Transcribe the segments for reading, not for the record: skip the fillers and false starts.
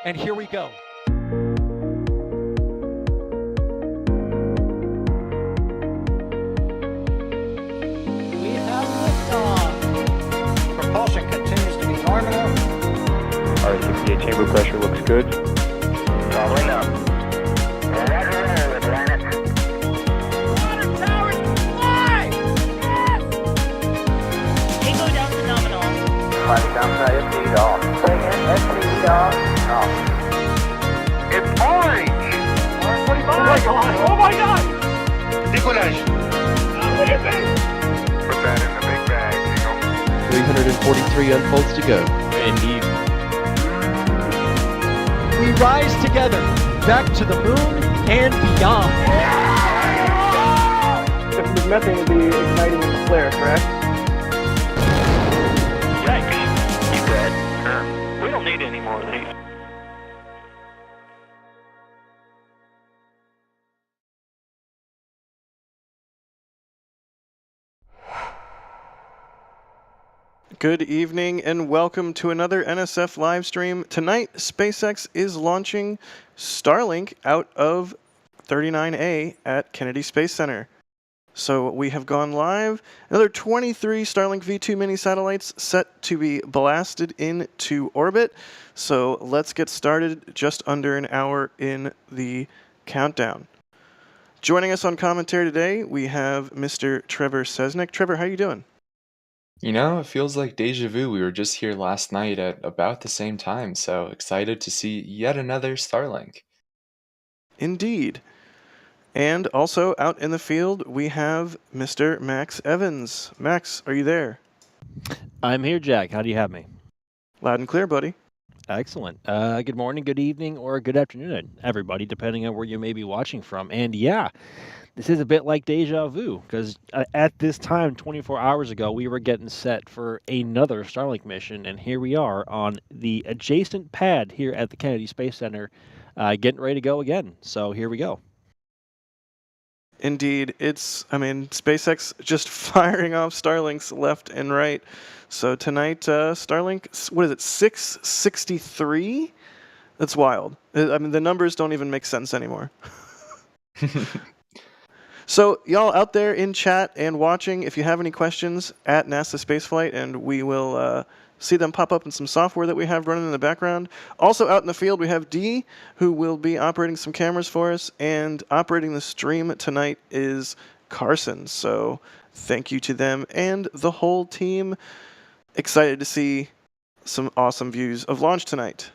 And here we go. We have liftoff. Propulsion continues to be normal. RCPA chamber pressure looks good. Probably not. Roger, planet. Water towers fly! Yes! Tango down to nominal. Flight downside FD off. Bring in FD off. It's orange! Orange 25! Oh my god! Oh my god! Decollage. What is it? Put that in the big bag, Eagle. 343 unfolds to go. Indeed. We rise together, back to the moon and beyond. If there's methane to be igniting in the flare, correct? Yikes. You read? We don't need any more of these. Good evening and welcome to another NSF live stream. Tonight, SpaceX is launching Starlink out of 39A at Kennedy Space Center. So we have gone live. Another 23 Starlink V2 mini satellites set to be blasted into orbit. So let's get started. Just under an hour in the countdown. Joining us on commentary today, we have Mr. Trevor Sesnick. Trevor, how you doing? You know, it feels like deja vu. We were just here last night at about the same time, so excited to see yet another Starlink. Indeed. And also out in the field, we have Mr. Max Evans. Max, are you there? I'm here, Jack. How do you have me? Loud and clear, buddy. Excellent. Good morning, good evening, or good afternoon, everybody, depending on where you may be watching from. And yeah, this is a bit like deja vu, because at this time, 24 hours ago, we were getting set for another Starlink mission, and here we are on the adjacent pad here at the Kennedy Space Center, getting ready to go again. So here we go. Indeed. SpaceX just firing off Starlinks left and right. So tonight, Starlink, what is it, 663? That's wild. The numbers don't even make sense anymore. So y'all out there in chat and watching, if you have any questions at NASA Spaceflight, and we will see them pop up in some software that we have running in the background. Also out in the field, we have Dee, who will be operating some cameras for us, and operating the stream tonight is Carson. So thank you to them and the whole team. Excited to see some awesome views of launch tonight.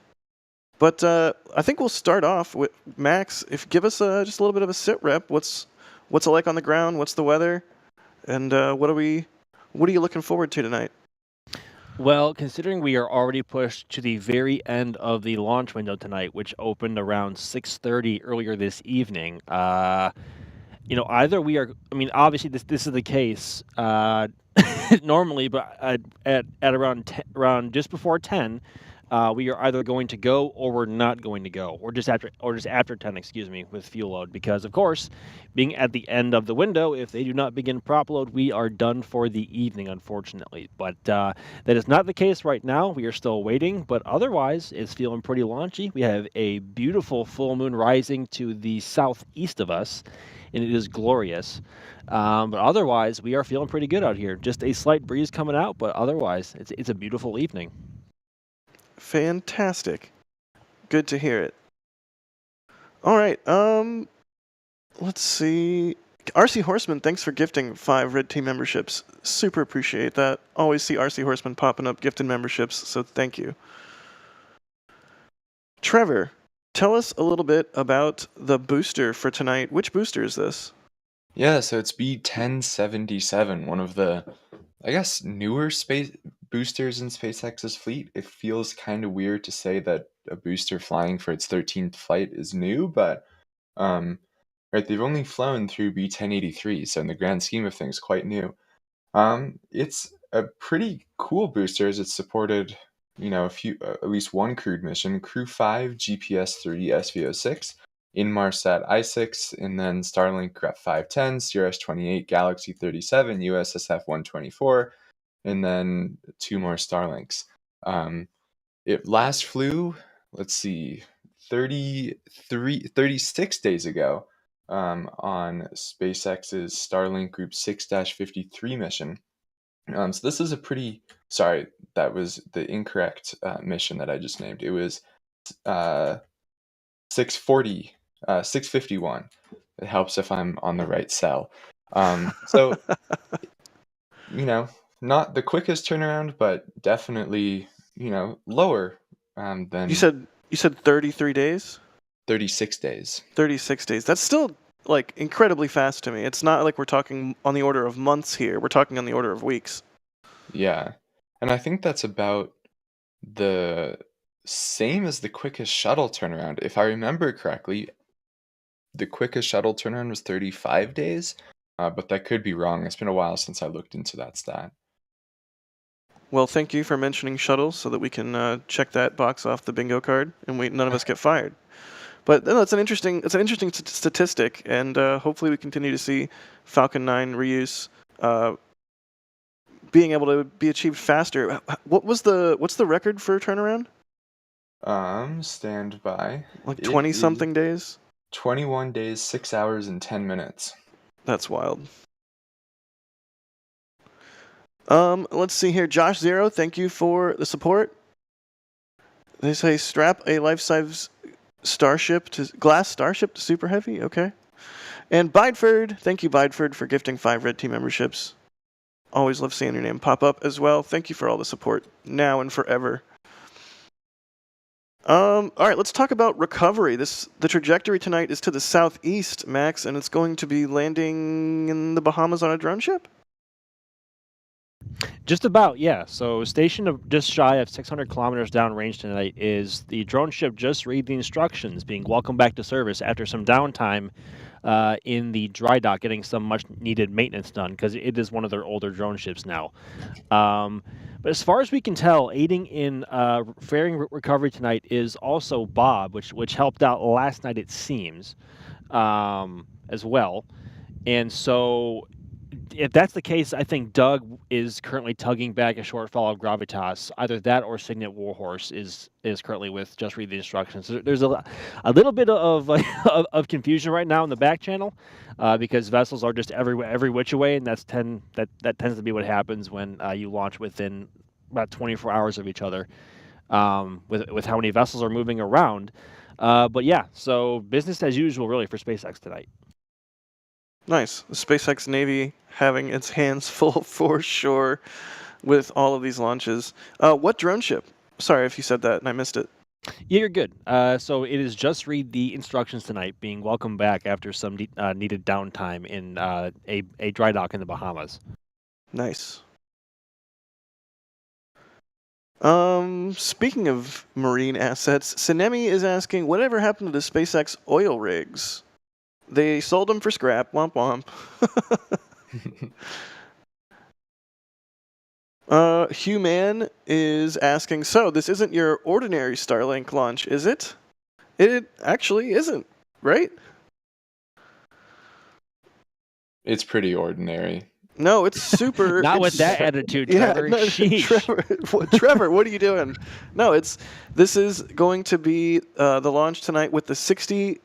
But I think we'll start off with Max. Give us just a little bit of a sit rep. What's it like on the ground? What's the weather? And what are you looking forward to tonight? Well, considering we are already pushed to the very end of the launch window tonight, which opened around 6:30 earlier this evening, either we are, obviously this is the case normally, but at around just before 10, we are either going to go or we're not going to go, or just after 10, excuse me, with fuel load, because of course, being at the end of the window, if they do not begin prop load, we are done for the evening, unfortunately. But that is not the case right now. We are still waiting, but otherwise, it's feeling pretty launchy. We have a beautiful full moon rising to the southeast of us, and it is glorious. But otherwise, we are feeling pretty good out here. Just a slight breeze coming out, but otherwise, it's a beautiful evening. Fantastic. Good to hear it. All right. Let's see. RC Horseman, thanks for gifting 5 Red Team memberships. Super appreciate that. Always see RC Horseman popping up gifting memberships, so thank you. Trevor, tell us a little bit about the booster for tonight. Which booster is this? Yeah, so it's B1077, one of the, I guess, newer space boosters in SpaceX's fleet. It feels kind of weird to say that a booster flying for its 13th flight is new, but right, they've only flown through B1083, so in the grand scheme of things, quite new. It's a pretty cool booster as it's supported, at least one crewed mission, Crew 5, GPS-3, SVO6, Inmarsat I-6, and then Starlink Grep 510, CRS-28, Galaxy 37, USSF 124, and then 2 more Starlinks. It last flew let's see, 36 days ago, on SpaceX's Starlink Group 6-53 mission. So this is a pretty, sorry, that was the incorrect mission that I just named. It was 651. It helps if I'm on the right cell. So, not the quickest turnaround, but definitely, lower than You said 33 days? 36 days. 36 days. That's still like incredibly fast to me. It's not like we're talking on the order of months here. We're talking on the order of weeks. Yeah. And I think that's about the same as the quickest shuttle turnaround. If I remember correctly, the quickest shuttle turnaround was 35 days, but that could be wrong. It's been a while since I looked into that stat. Well, thank you for mentioning shuttles so that we can check that box off the bingo card and none of us get fired. But no, it's an interesting statistic, and hopefully we continue to see Falcon 9 reuse being able to be achieved faster. What's the record for turnaround? Stand by. Like 20-something days? 21 days, 6 hours, and 10 minutes. That's wild. Let's see here. Josh Zero, thank you for the support. They say strap a life-size glass starship to Super Heavy. Okay. And Bideford, thank you, Bideford, for gifting 5 Red Team memberships. Always love seeing your name pop up as well. Thank you for all the support now and forever. All right, let's talk about recovery. The trajectory tonight is to the southeast, Max, and it's going to be landing in the Bahamas on a drone ship? Just about, yeah. So stationed just shy of 600 kilometers downrange tonight is the drone ship Just Read the Instructions, being welcomed back to service after some downtime in the dry dock, getting some much-needed maintenance done, because it is one of their older drone ships now. But as far as we can tell, aiding in fairing recovery tonight is also Bob, which helped out last night, it seems, as well. And so if that's the case, I think Doug is currently tugging back a shortfall of gravitas. Either that or Signet Warhorse is currently with Just Read the Instructions. So there's a little bit of of confusion right now in the back channel because vessels are just every which way, and that tends to be what happens when you launch within about 24 hours of each other with how many vessels are moving around. But yeah, so business as usual really for SpaceX tonight. Nice. The SpaceX Navy having its hands full for sure with all of these launches. What drone ship? Sorry if you said that and I missed it. Yeah, you're good. So it is Just Read the Instructions tonight, being welcomed back after some needed downtime in a dry dock in the Bahamas. Nice. Speaking of marine assets, Sinemi is asking, whatever happened to the SpaceX oil rigs? They sold them for scrap. Womp womp. Hugh Man is asking, so this isn't your ordinary Starlink launch, is it? It actually isn't, right? It's pretty ordinary. No, it's super. Not with that attitude, Trevor. Yeah, no, Trevor, what are you doing? No, this is going to be the launch tonight with the 65th.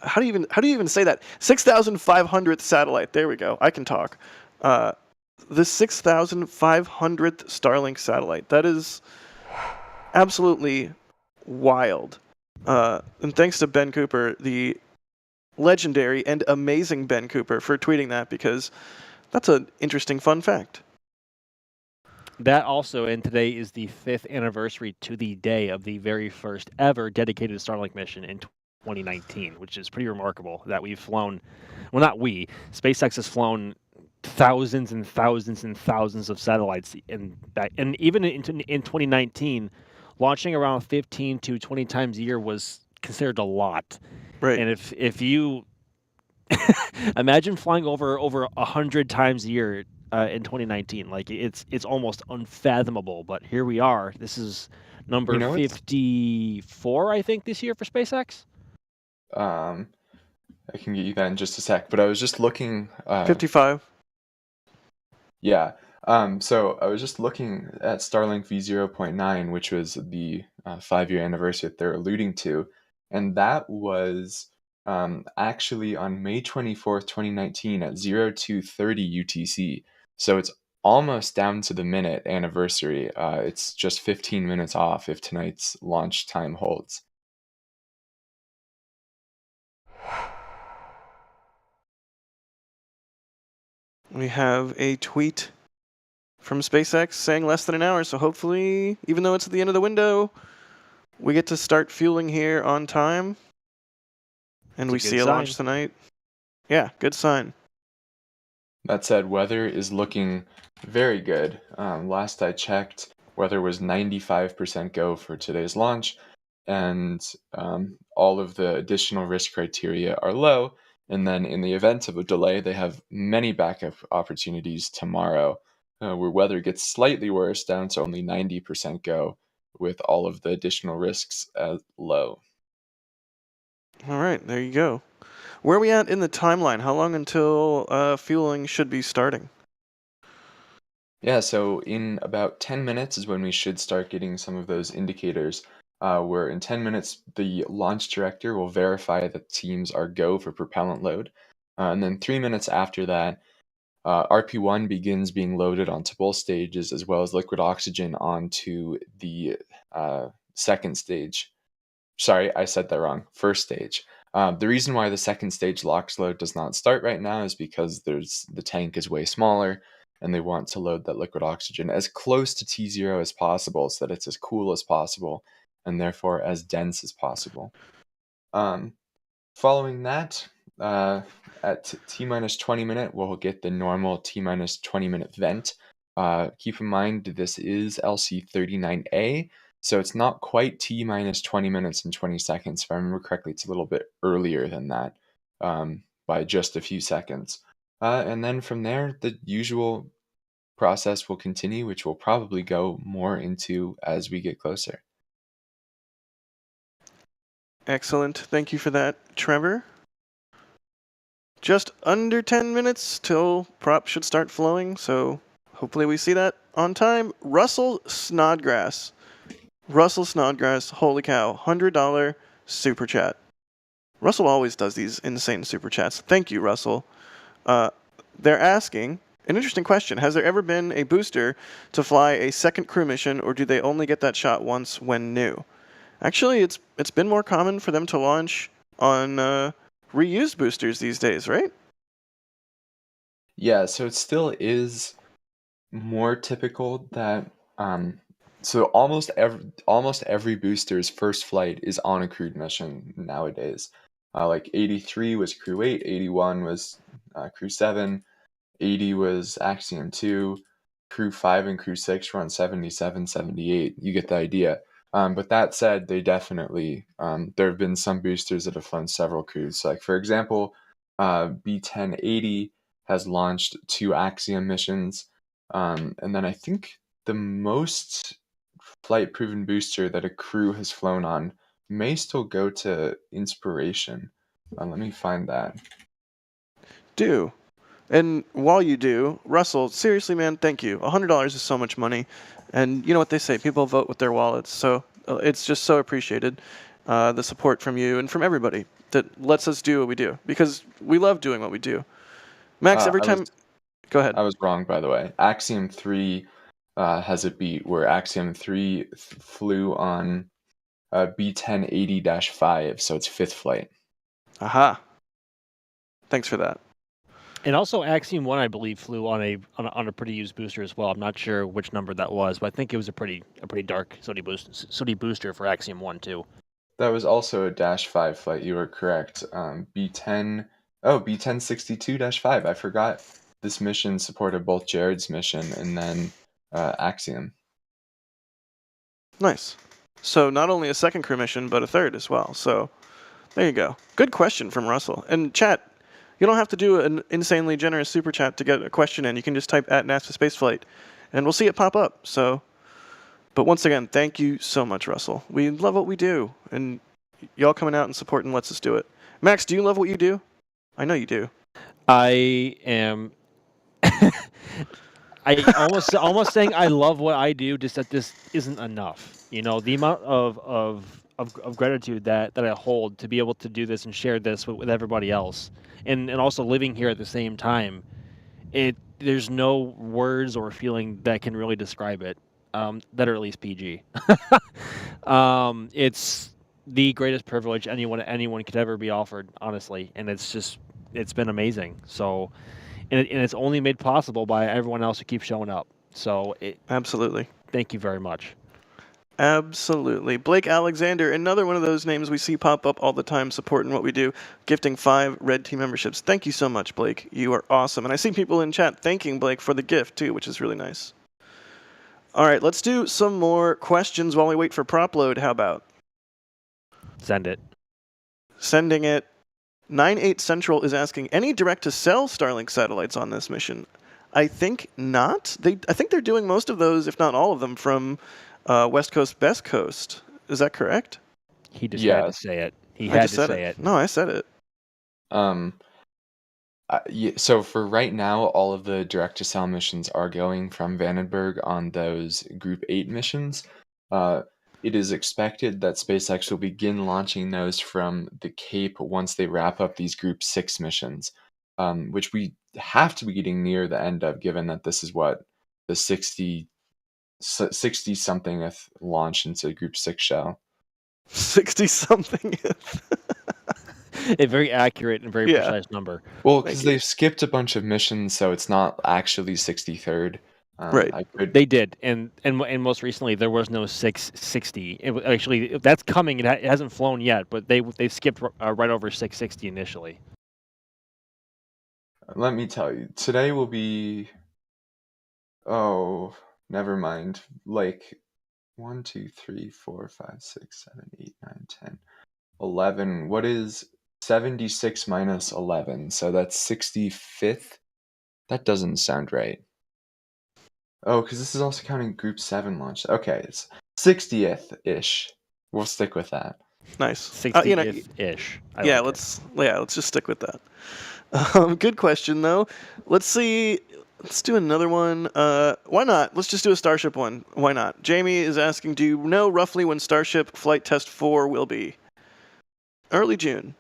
How do you even say that? 6,500th satellite. There we go. I can talk. The 6,500th Starlink satellite. That is absolutely wild. And thanks to Ben Cooper, the legendary and amazing Ben Cooper, for tweeting that, because that's an interesting fun fact. That also, and today is the 5th anniversary to the day of the very first ever dedicated Starlink mission in 2019, which is pretty remarkable that we've flown, well, not we, SpaceX has flown thousands and thousands and thousands of satellites and even in 2019, launching around 15 to 20 times a year was considered a lot. Right. And if you imagine flying over 100 times a year in 2019, like it's almost unfathomable. But here we are. This is number 54, I think, this year for SpaceX. I can get you that in just a sec, but I was just looking. 55. Yeah. So I was just looking at Starlink V0.9, which was the 5-year anniversary that they're alluding to. And that was actually on May 24th, 2019 at 0230 UTC. So it's almost down to the minute anniversary. It's just 15 minutes off if tonight's launch time holds. We have a tweet from SpaceX saying less than an hour, so hopefully, even though it's at the end of the window, we get to start fueling here on time. And we see a launch tonight. Yeah, good sign. That said, weather is looking very good. Last I checked, weather was 95% go for today's launch, and all of the additional risk criteria are low. And then in the event of a delay, they have many backup opportunities tomorrow, where weather gets slightly worse, down to only 90% go, with all of the additional risks as low. All right, there you go. Where are we at in the timeline? How long until fueling should be starting? Yeah, so in about 10 minutes is when we should start getting some of those indicators. Where in 10 minutes, the launch director will verify that teams are go for propellant load. And then 3 minutes after that, RP1 begins being loaded onto both stages, as well as liquid oxygen onto the second stage. Sorry, I said that wrong. First stage. The reason why the second stage LOX load does not start right now is because the tank is way smaller, and they want to load that liquid oxygen as close to T0 as possible so that it's as cool as possible and therefore as dense as possible. Following that, at T-minus 20 minute, we'll get the normal T-minus 20 minute vent. Keep in mind, this is LC39A, so it's not quite T-minus 20 minutes and 20 seconds. If I remember correctly, it's a little bit earlier than that, by just a few seconds. And then from there, the usual process will continue, which we'll probably go more into as we get closer. Excellent. Thank you for that, Trevor. Just under 10 minutes till prop should start flowing, so hopefully we see that on time. Russell Snodgrass. Holy cow. $100 super chat. Russell always does these insane super chats. Thank you, Russell. They're asking, an interesting question. Has there ever been a booster to fly a second crew mission, or do they only get that shot once when new? Actually, it's been more common for them to launch on reused boosters these days, right? Yeah, so it still is more typical that so almost every booster's first flight is on a crewed mission nowadays. Like 83 was crew 8, 81 was crew 7, 80 was Axiom 2, crew 5 and crew 6 were on 77, 78. You get the idea. But that said, they definitely, there have been some boosters that have flown several crews. So like, for example, B1080 has launched 2 Axiom missions. And then I think the most flight-proven booster that a crew has flown on may still go to Inspiration. Let me find that. Do. And while you do, Russell, seriously, man, thank you. $100 is so much money. And you know what they say, people vote with their wallets. So it's just so appreciated, the support from you and from everybody that lets us do what we do. Because we love doing what we do. Max, every time... Go ahead. I was wrong, by the way. Axiom 3 has a beat where Axiom 3 flew on B1080-5, so it's 5th flight. Aha. Thanks for that. And also Axiom 1, I believe, flew on a pretty used booster as well. I'm not sure which number that was, but I think it was a pretty dark sooty booster for Axiom 1 too. That was also a -5 flight. You were correct. B1062-5. I forgot this mission supported both Jared's mission and then Axiom. Nice. So not only a second crew mission, but a third as well. So there you go. Good question from Russell. And chat, you don't have to do an insanely generous super chat to get a question in. You can just type at NASA Spaceflight, and we'll see it pop up. So, but once again, thank you so much, Russell. We love what we do, and y'all coming out and supporting lets us do it. Max, do you love what you do? I know you do. I am. almost saying I love what I do, just that this isn't enough. You know, the amount of gratitude that I hold to be able to do this and share this with everybody else, and also living here at the same time. There's no words or feeling that can really describe it. That are at least PG. It's the greatest privilege anyone could ever be offered, honestly, and it's been amazing. So, and it's only made possible by everyone else who keeps showing up. So, Absolutely. Thank you very much. Absolutely. Blake Alexander, another one of those names we see pop up all the time supporting what we do, gifting 5 Red Team memberships. Thank you so much, Blake. You are awesome. And I see people in chat thanking Blake for the gift, too, which is really nice. All right, let's do some more questions while we wait for prop load. How about? Send it. Sending it. 98 Central is asking, any direct-to-cell Starlink satellites on this mission? I think not. I think they're doing most of those, if not all of them, from West Coast, Best Coast. Is that correct? He just had to say it. He had to say it. No, I said it. So for right now, all of the direct-to-cell missions are going from Vandenberg on those Group 8 missions. It is expected that SpaceX will begin launching those from the Cape once they wrap up these Group 6 missions, which we have to be getting near the end of, given that this is what the 60-somethingth launch into Group 6 shell. 60-somethingth. A very accurate and very precise number. Well, because they've skipped a bunch of missions, so it's not actually 63rd. Right. They did, and most recently there was no 660. Actually, that's coming. It hasn't flown yet, but they skipped right over 660 initially. Let me tell you, today will be. Oh, never mind. Like 1, 2, 3, 4, 5, 6, 7, 8, 9, 10, 11. What is 76 minus 11? So that's 65th. That doesn't sound right. Oh, because this is also counting Group 7 launch. Okay, it's 60th-ish. We'll stick with that. Nice. 60th-ish. Yeah, let's just stick with that. Good question, though. Let's see. Let's do another one. Why not? Let's just do a Starship one. Why not? Jamie is asking, do you know roughly when Starship Flight Test 4 will be? Early June.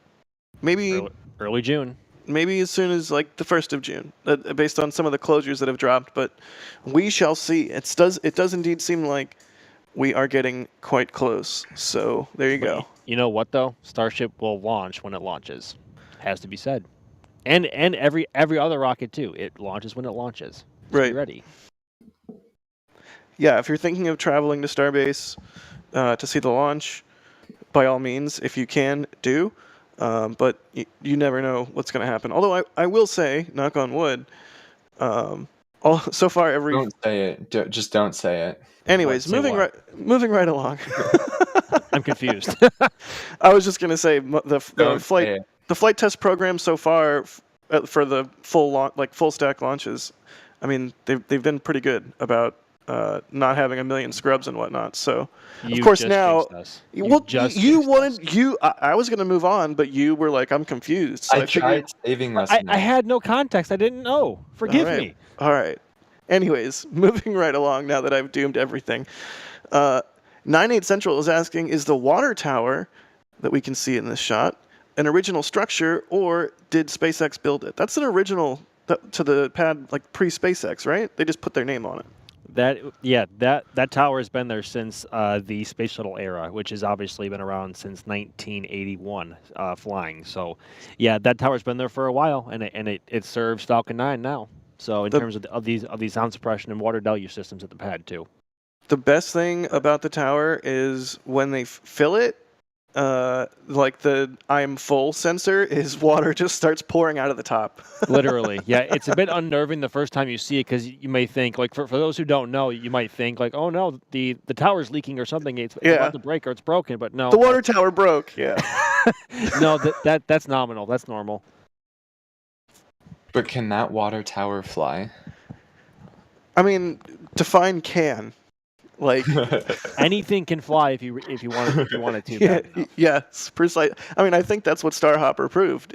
Maybe early June. Maybe as soon as like the 1st of June, based on some of the closures that have dropped. But we shall see. It does indeed seem like we are getting quite close. So there you go. You know what, though? Starship will launch when it launches. Has to be said. And every other rocket, too. It launches when it launches. Right. Be ready. Yeah, if you're thinking of traveling to Starbase to see the launch, by all means, if you can, do. But you never know what's going to happen. Although I will say, knock on wood, so far every... Don't say it. Just don't say it. Anyways, moving right along. I'm confused. I was just going to say the flight test program so far for the full stack launches, I mean, they've been pretty good about not having a million scrubs and whatnot. So of course now, I was going to move on, but you were like, I'm confused. So I tried saving us. I had no context. I didn't know. Forgive me. All right. Anyways, moving right along now that I've doomed everything. 98 Central is asking, is the water tower that we can see in this shot an original structure, or did SpaceX build it? That's an original to the pad, like pre-SpaceX, right? They just put their name on it. That tower has been there since the space shuttle era, which has obviously been around since 1981 flying. So, yeah, that tower's been there for a while, and it serves Falcon 9 now. So in terms of these sound suppression and water deluge systems at the pad too. The best thing about the tower is when they fill it, like the I'm full sensor, is water just starts pouring out of the top. Literally, yeah. It's a bit unnerving the first time you see it, because you may think, like, for those who don't know, you might think like, oh no, the tower's leaking or something. It's about to break or it's broken, but no. The water tower broke. Yeah. No, that's nominal. That's normal. But can that water tower fly? I mean, define can. Like anything can fly if you wanted to. Yes, precise. I mean, I think that's what Starhopper proved.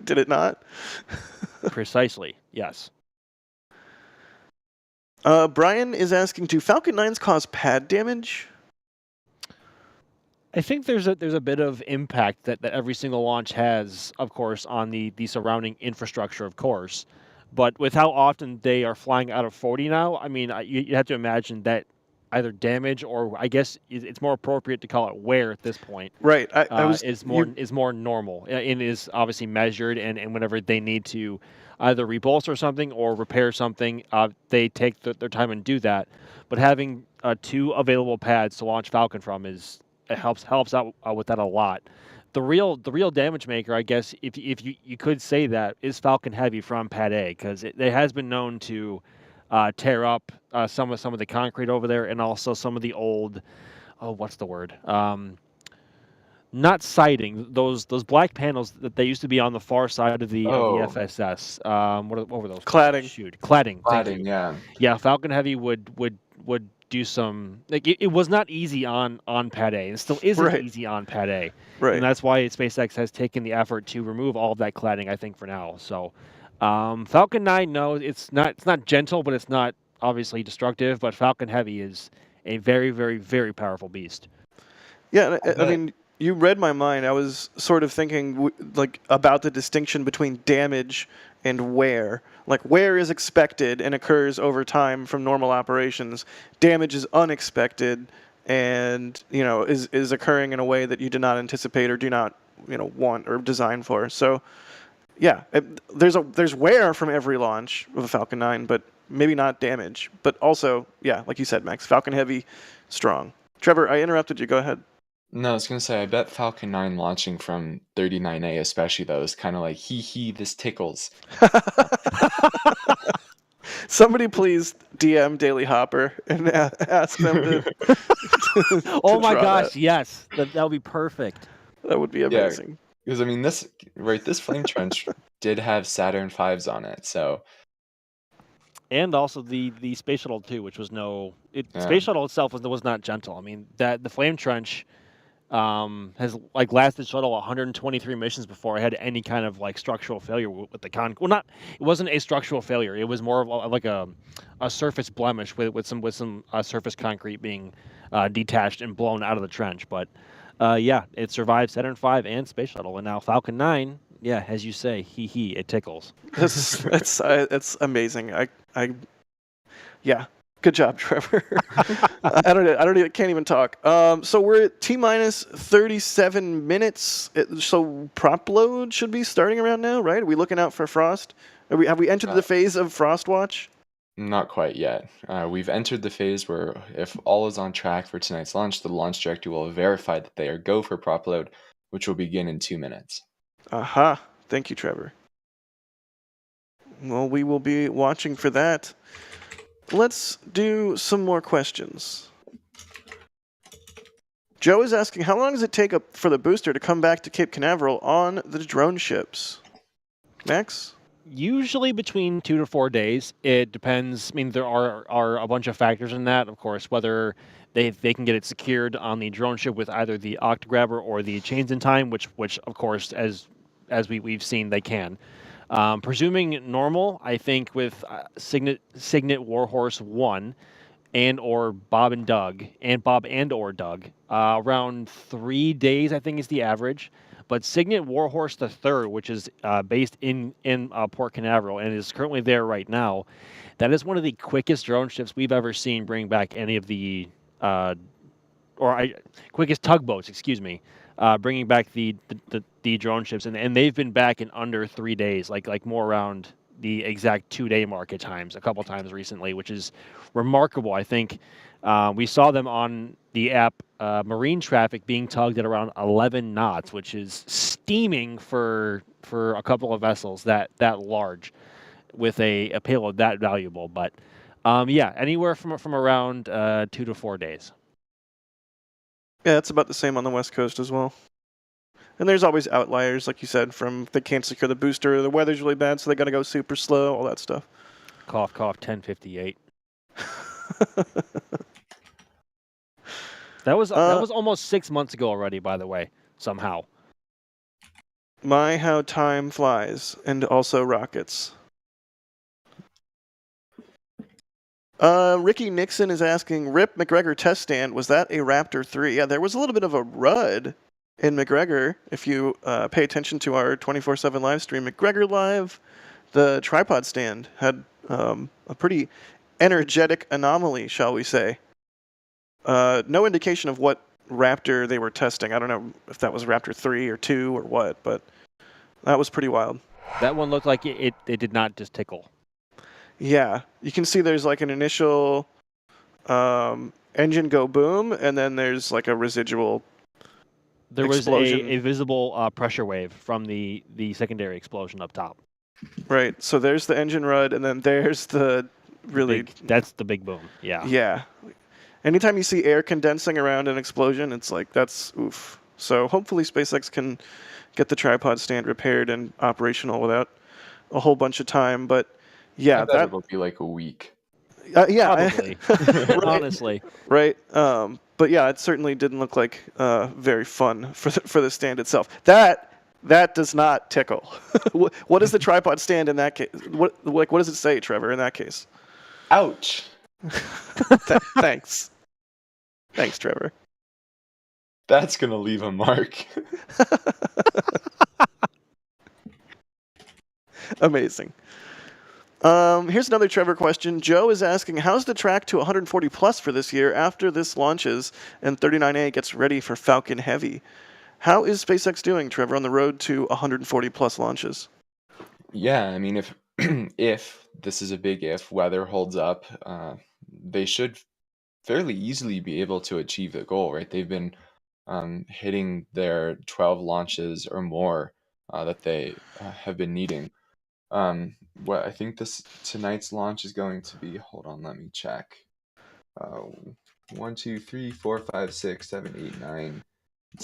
Did it not? Precisely. Yes. Brian is asking, do Falcon 9s cause pad damage? I think there's a bit of impact that every single launch has, of course, on the surrounding infrastructure, of course. But with how often they are flying out of 40 now, I mean, you have to imagine that either damage or I guess it's more appropriate to call it wear at this point. Right. I was Is more normal and is obviously measured, and whenever they need to either rebolster something or repair something, they take their time and do that. But having 2 available pads to launch Falcon from it helps out with that a lot. The real damage maker, I guess, if you could say that, is Falcon Heavy from Pad A, because it has been known to tear up some of the concrete over there, and also some of the old, what's the word? Not siding, those black panels that they used to be on the far side of the FSS. What were those? Cladding. Shoot, cladding. Thank you. Cladding, yeah. Yeah, Falcon Heavy would do some, like, it was not easy on Pad A, and still isn't Right. easy on Pad A. Right. And that's why SpaceX has taken the effort to remove all of that cladding, I think, for now. So Falcon 9, no, it's not gentle, but it's not obviously destructive. But Falcon Heavy is a very, very, very powerful beast. Yeah, I mean, you read my mind. I was sort of thinking about the distinction between damage and wear. Like, wear is expected and occurs over time from normal operations. Damage is unexpected and, is occurring in a way that you did not anticipate or do not, want or design for. So, yeah, there's wear from every launch of a Falcon 9, but maybe not damage. But also, yeah, like you said, Max, Falcon Heavy, strong. Trevor, I interrupted you. Go ahead. No, I was gonna say, I bet Falcon 9 launching from 39A especially, though, is kind of like, this tickles. Somebody please DM Daily Hopper and ask them to Oh my draw gosh, that. yes, that would be perfect. That would be amazing. Because, I mean, this flame trench did have Saturn V's on it, so... And also the space shuttle too, which was Yeah. Space shuttle itself was not gentle. I mean, that the flame trench has lasted shuttle 123 missions before it had any kind of structural failure with the it wasn't a structural failure. It was more of like a surface blemish with some surface concrete being detached and blown out of the trench. But yeah, it survived Saturn V and space shuttle, and now Falcon 9. Yeah, as you say, it tickles. It's amazing. Yeah. Good job, Trevor. I can't even talk. So we're at T-minus 37 minutes. So prop load should be starting around now, right? Are we looking out for frost? Have we entered the phase of frost watch? Not quite yet. We've entered the phase where if all is on track for tonight's launch, the launch director will verify that they are go for prop load, which will begin in 2 minutes. Aha. Thank you, Trevor. Well, we will be watching for that. Let's do some more questions. Joe is asking, how long does it take for the booster to come back to Cape Canaveral on the drone ships? Max? Usually between 2 to 4 days. It depends. I mean, there are a bunch of factors in that, of course, whether they can get it secured on the drone ship with either the Octograbber or the chains in time, which of course, as we've seen, they can. Presuming normal, I think with Signet Warhorse 1 or Bob and or Doug, around 3 days I think is the average. But Signet Warhorse the Third, which is based in Port Canaveral and is currently there right now, that is one of the quickest drone ships we've ever seen bring back any of the quickest tugboats, excuse me, bringing back the drone ships, and they've been back in under 3 days, like more around the exact 2-day mark at times, a couple times recently, which is remarkable. I think we saw them on the app Marine Traffic being tugged at around 11 knots, which is steaming for a couple of vessels that large with a payload that valuable. But yeah, anywhere from around 2 to 4 days. Yeah, it's about the same on the West Coast as well. And there's always outliers, like you said, from they can't secure the booster, the weather's really bad, so they got to go super slow, all that stuff. Cough, cough, 1058. That was almost 6 months ago already, by the way, somehow. My, how time flies, and also rockets. Ricky Nixon is asking, Rip McGregor test stand, was that a Raptor 3? Yeah, there was a little bit of a RUD in McGregor. If you pay attention to our 24/7 live stream, McGregor Live, the tripod stand had a pretty energetic anomaly, shall we say. No indication of what Raptor they were testing. I don't know if that was Raptor 3 or 2 or what, but that was pretty wild. That one looked like it did not just tickle. Yeah, you can see there's like an initial engine go boom, and then there's like a residual There explosion. was a visible pressure wave from the secondary explosion up top. Right, so there's the engine RUD, and then there's the really... That's the big boom, yeah. Yeah. Anytime you see air condensing around an explosion, it's like, that's oof. So hopefully SpaceX can get the tripod stand repaired and operational without a whole bunch of time, but yeah, I bet it'll be like a week. yeah, Probably, right, honestly. right. But yeah, it certainly didn't look like very fun for the stand itself. That does not tickle. What does the tripod stand in that case? What does it say, Trevor? In that case? Ouch. Thanks, Trevor. That's gonna leave a mark. Amazing. Here's another Trevor question. Joe is asking, how's the track to 140 plus for this year after this launches and 39A gets ready for Falcon Heavy? How is SpaceX doing, Trevor, on the road to 140 plus launches? Yeah, I mean, if if this is a big if, weather holds up, they should fairly easily be able to achieve the goal, right? They've been hitting their 12 launches or more that they have been needing. What I think tonight's launch is going to be, hold on, let me check. 1, 2, 3, 4, 5, 6, 7, 8, 9.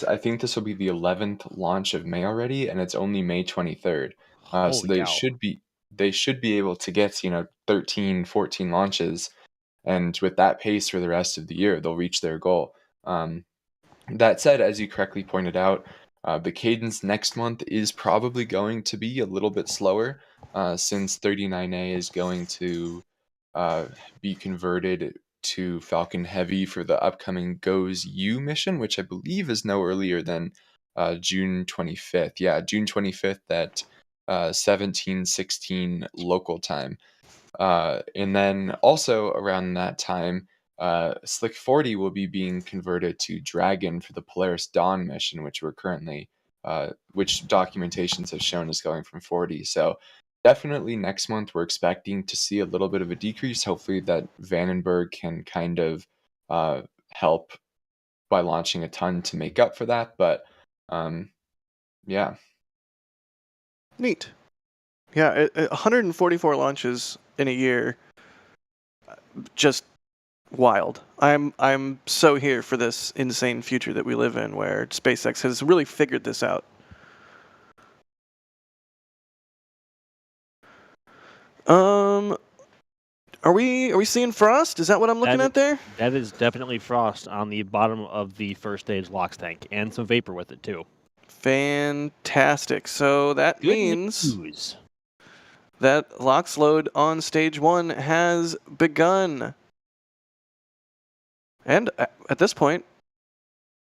I think this will be the 11th launch of May already, and it's only May 23rd. So they should be able to get 13, 14 launches, and with that pace for the rest of the year, they'll reach their goal. That said, as you correctly pointed out, the cadence next month is probably going to be a little bit slower, since 39A is going to be converted to Falcon Heavy for the upcoming GOES U mission, which I believe is no earlier than June 25th. Yeah, June 25th at 17:16 local time. And then also around that time, Slick 40 will be being converted to Dragon for the Polaris Dawn mission, which we're currently, which documentations have shown is going from 40. So definitely next month we're expecting to see a little bit of a decrease. Hopefully that Vandenberg can kind of help by launching a ton to make up for that. But yeah. Neat. Yeah, 144 launches in a year. Just wild. I'm so here for this insane future that we live in, where SpaceX has really figured this out. Are we seeing frost? Is that what I'm looking at there? That is definitely frost on the bottom of the first stage LOX tank, and some vapor with it too. Fantastic. So that means that LOX load on stage 1 has begun. And at this point,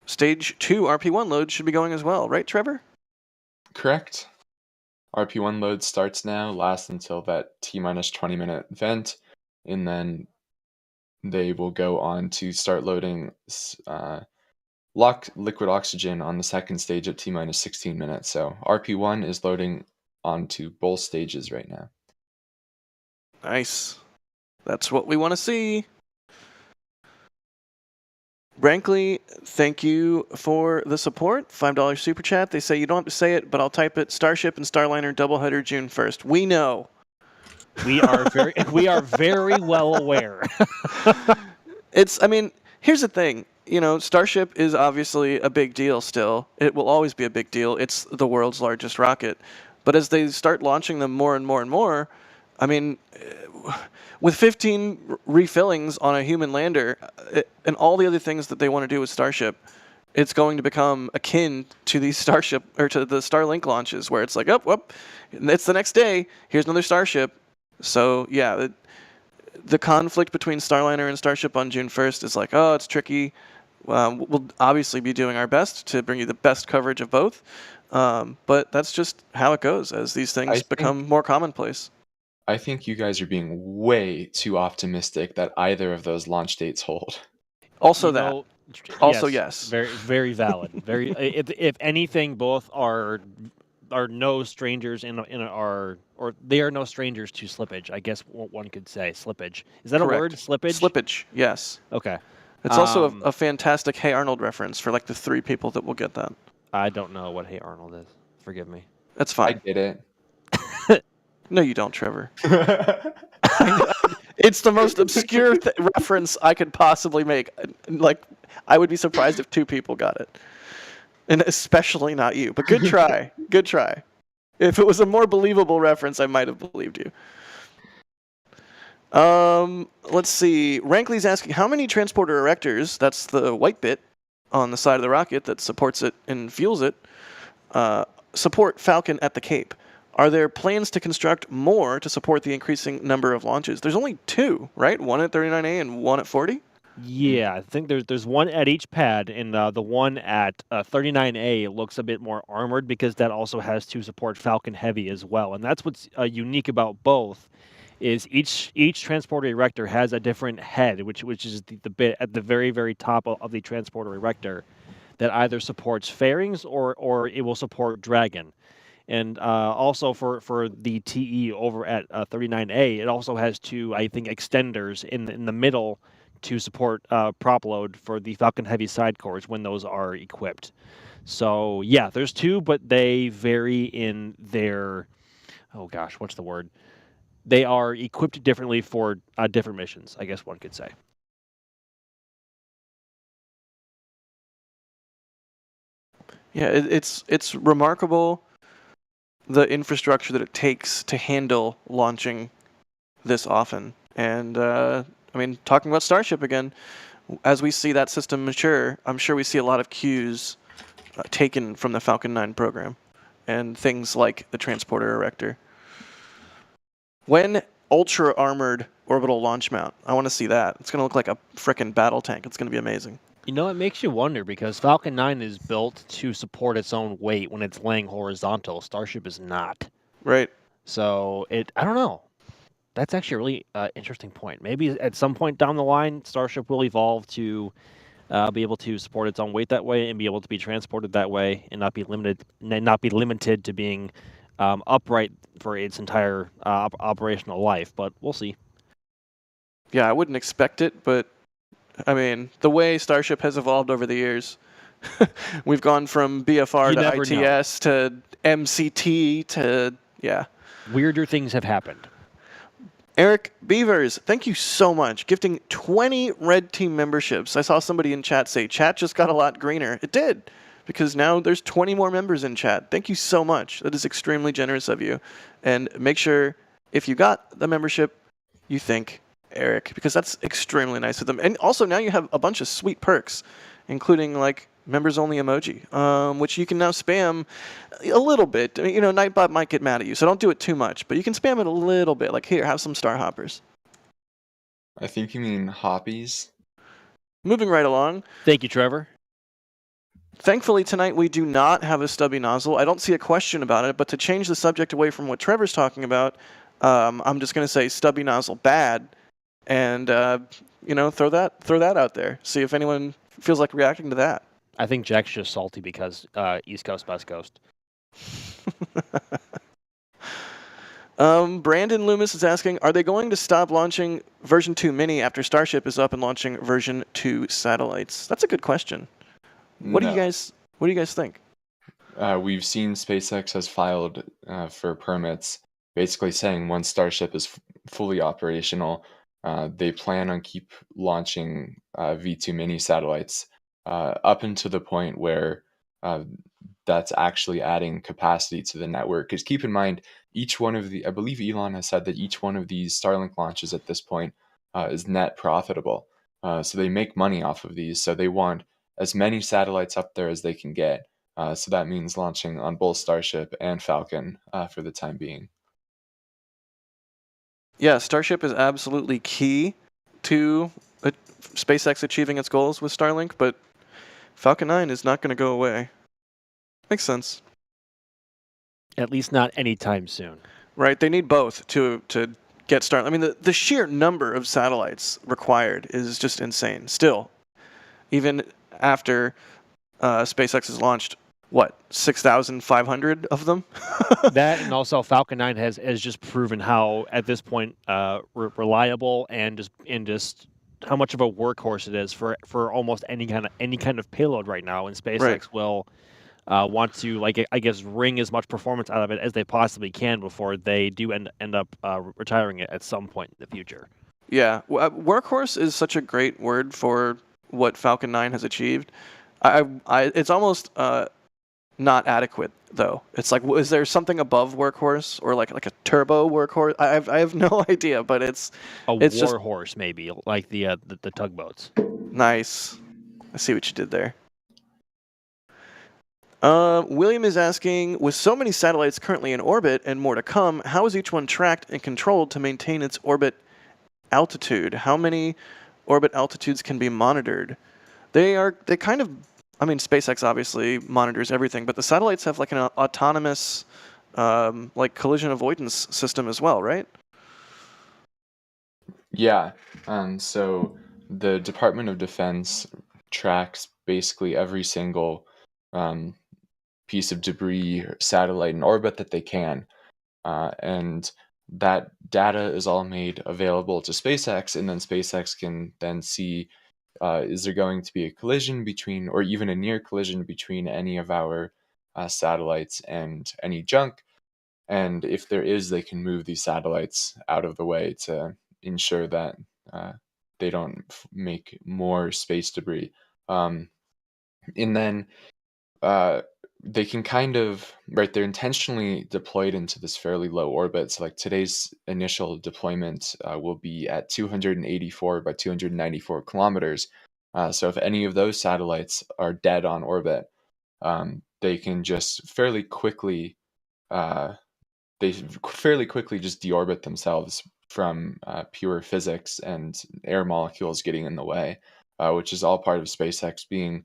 stage 2 RP1 load should be going as well, right, Trevor? Correct. RP1 load starts now, lasts until that T-minus 20-minute vent, and then they will go on to start loading liquid oxygen on the second stage at T-minus 16 minutes. So RP1 is loading onto both stages right now. Nice. That's what we want to see. Brankley, thank you for the support. $5 super chat. They say you don't have to say it, but I'll type it. Starship and Starliner doubleheader June 1st. We know. We are very well aware. I mean, here's the thing. Starship is obviously a big deal still. It will always be a big deal. It's the world's largest rocket. But as they start launching them more and more and more, I mean, with 15 refillings on a human lander and all the other things that they want to do with Starship, it's going to become akin to these Starship or to the Starlink launches, where it's like, it's the next day. Here's another Starship. So yeah, the conflict between Starliner and Starship on June 1st is like, oh, it's tricky. We'll obviously be doing our best to bring you the best coverage of both. But that's just how it goes as these things become more commonplace. I think you guys are being way too optimistic that either of those launch dates hold. Also You that. know, Also, yes. Very, very valid. Very. If anything, both are no strangers in our, or they are no strangers to slippage. I guess one could say slippage. Is that Correct. a word? Slippage. Slippage, yes. Okay. It's also a fantastic Hey Arnold reference for like the 3 people that will get that. I don't know what Hey Arnold is. Forgive me. That's I fine. get it. No, you don't, Trevor. It's the most obscure reference I could possibly make. Like, I would be surprised if 2 people got it. And especially not you. But good try. Good try. If it was a more believable reference, I might have believed you. Let's see. Rankley's asking, how many transporter erectors, that's the white bit on the side of the rocket that supports it and fuels it, support Falcon at the Cape? Are there plans to construct more to support the increasing number of launches? There's only 2, right? One at 39A and one at 40? Yeah, I think there's one at each pad, and the one at 39A looks a bit more armored because that also has to support Falcon Heavy as well. And that's what's unique about both, is each transporter erector has a different head, which is the bit at the very, very top of the transporter erector that either supports fairings or it will support Dragon. And also for the TE over at 39A, it also has 2, I think, extenders in the middle to support prop load for the Falcon Heavy sidecores when those are equipped. So yeah, there's 2, but they vary in their, oh gosh, what's the word? They are equipped differently for different missions, I guess one could say. Yeah, it's remarkable the infrastructure that it takes to handle launching this often. And I mean, talking about Starship again, as we see that system mature, I'm sure we see a lot of cues taken from the Falcon 9 program and things like the transporter erector. When ultra armored orbital launch mount, I want to see that. It's going to look like a frickin' battle tank. It's going to be amazing. You know, it makes you wonder because Falcon 9 is built to support its own weight when it's laying horizontal. Starship is not. Right. So I don't know. That's actually a really interesting point. Maybe at some point down the line, Starship will evolve to be able to support its own weight that way and be able to be transported that way and not be limited to being upright for its entire operational life. But we'll see. Yeah, I wouldn't expect it, but I mean, the way Starship has evolved over the years, we've gone from BFR to ITS to MCT to, yeah. Weirder things have happened. Eric Beavers, thank you so much. Gifting 20 Red Team memberships. I saw somebody in chat say, chat just got a lot greener. It did, because now there's 20 more members in chat. Thank you so much. That is extremely generous of you. And make sure, if you got the membership, you thank Eric, because that's extremely nice of them. And also now you have a bunch of sweet perks, including like members only emoji, which you can now spam a little bit. I mean, you know, Nightbot might get mad at you, so don't do it too much, but you can spam it a little bit. Like, here, have some star hoppers. I think you mean hoppies. Moving right along. Thank you, Trevor. Thankfully, tonight we do not have a stubby nozzle. I don't see a question about it, but to change the subject away from what Trevor's talking about, I'm just going to say stubby nozzle bad, and you know, throw that out there. See if anyone feels like reacting to that. I think Jack's just salty because East Coast, West Coast. Brandon Loomis is asking, are they going to stop launching version 2 Mini after Starship is up and launching version 2 satellites? That's a good question. What do you guys think? We've seen SpaceX has filed for permits, basically saying once Starship is fully operational, they plan on keep launching V2 Mini satellites up until the point where that's actually adding capacity to the network. Because keep in mind, each one of I believe Elon has said that each one of these Starlink launches at this point is net profitable. So they make money off of these. So they want as many satellites up there as they can get. So that means launching on both Starship and Falcon for the time being. Yeah, Starship is absolutely key to SpaceX achieving its goals with Starlink, but Falcon 9 is not going to go away. Makes sense. At least not anytime soon. Right, they need both to get Starlink. I mean, the sheer number of satellites required is just insane. Still, even after SpaceX has launched, what, 6,500 of them? That and also Falcon 9 has just proven how at this point reliable and just how much of a workhorse it is for almost any kind of payload right now, and SpaceX Right. will want to, like, I guess, wring as much performance out of it as they possibly can before they do end up retiring it at some point in the future. Yeah, workhorse is such a great word for what Falcon 9 has achieved. It's almost not adequate though. It's like, is there something above workhorse or like a turbo workhorse? I have no idea, but it's just war horse, maybe, like the tugboats. nice. I see what you did there. William is asking, with so many satellites currently in orbit and more to come, how is each one tracked and controlled to maintain its orbit altitude? How many orbit altitudes can be monitored? They kind of, I mean, SpaceX obviously monitors everything, but the satellites have like an autonomous like collision avoidance system as well, right? Yeah. So the Department of Defense tracks basically every single piece of debris or satellite in orbit that they can. And that data is all made available to SpaceX, and then SpaceX can then see is there going to be a collision between, or even a near collision between any of our satellites and any junk. And if there is, they can move these satellites out of the way to ensure that they don't make more space debris. And then they can kind of, right, they're intentionally deployed into this fairly low orbit. So like today's initial deployment will be at 284 by 294 kilometers. So if any of those satellites are dead on orbit, they can just fairly quickly just deorbit themselves from pure physics and air molecules getting in the way, which is all part of SpaceX being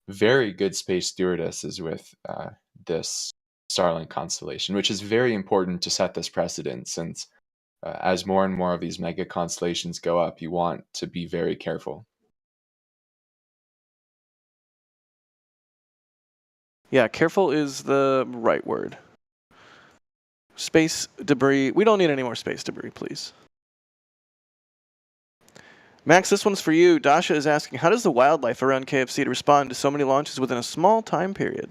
very good space stewardesses with this Starlink constellation, which is very important to set this precedent, since as more and more of these mega constellations go up, you want to be very careful. Yeah, careful is the right word. Space debris. We don't need any more space debris, please. Max, this one's for you. Dasha is asking, how does the wildlife around KFC respond to so many launches within a small time period?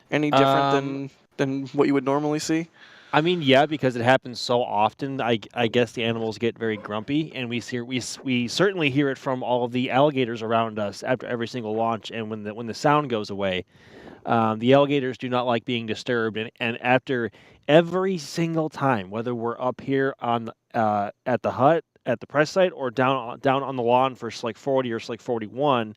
Any different than what you would normally see? I mean, yeah, because it happens so often. I guess the animals get very grumpy, and we certainly hear it from all of the alligators around us after every single launch. And when the sound goes away, the alligators do not like being disturbed. And after every single time, whether we're up here on at the hut at the press site or down on the lawn for Slick 40 or Slick 41,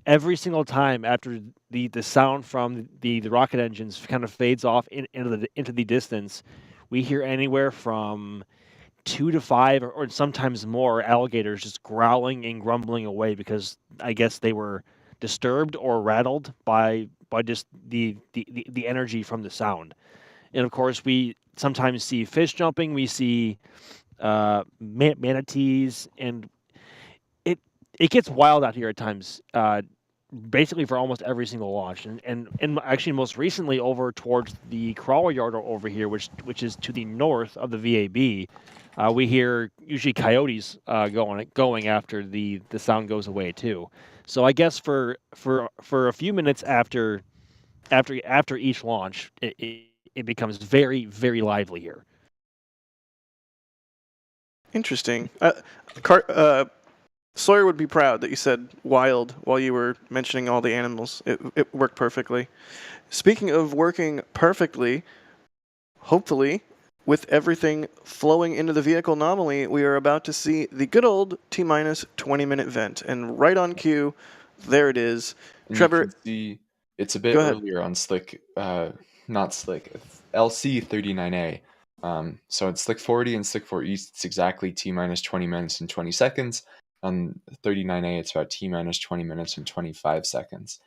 every single time after the sound from the rocket engines kind of fades off into the distance, we hear anywhere from 2 to 5 or sometimes more alligators just growling and grumbling away, because I guess they were disturbed or rattled by just the energy from the sound. And of course, we sometimes see fish jumping, we see manatees, and it gets wild out here at times. Basically for almost every single launch, and actually most recently over towards the crawler yard over here, which is to the north of the VAB, we hear usually coyotes going after the sound goes away too. So I guess for a few minutes after each launch, it becomes very, very lively here. Interesting. Sawyer would be proud that you said wild while you were mentioning all the animals. It worked perfectly. Speaking of working perfectly, hopefully, with everything flowing into the vehicle anomaly, we are about to see the good old T-minus 20-minute vent. And right on cue, there it is. And Trevor, you can see it's a bit go ahead. earlier on Slick, not Slick, LC39A. So it's Slick 40 and Slick 4 East, it's exactly T minus 20 minutes and 20 seconds. On 39A, it's about T minus 20 minutes and 25 seconds.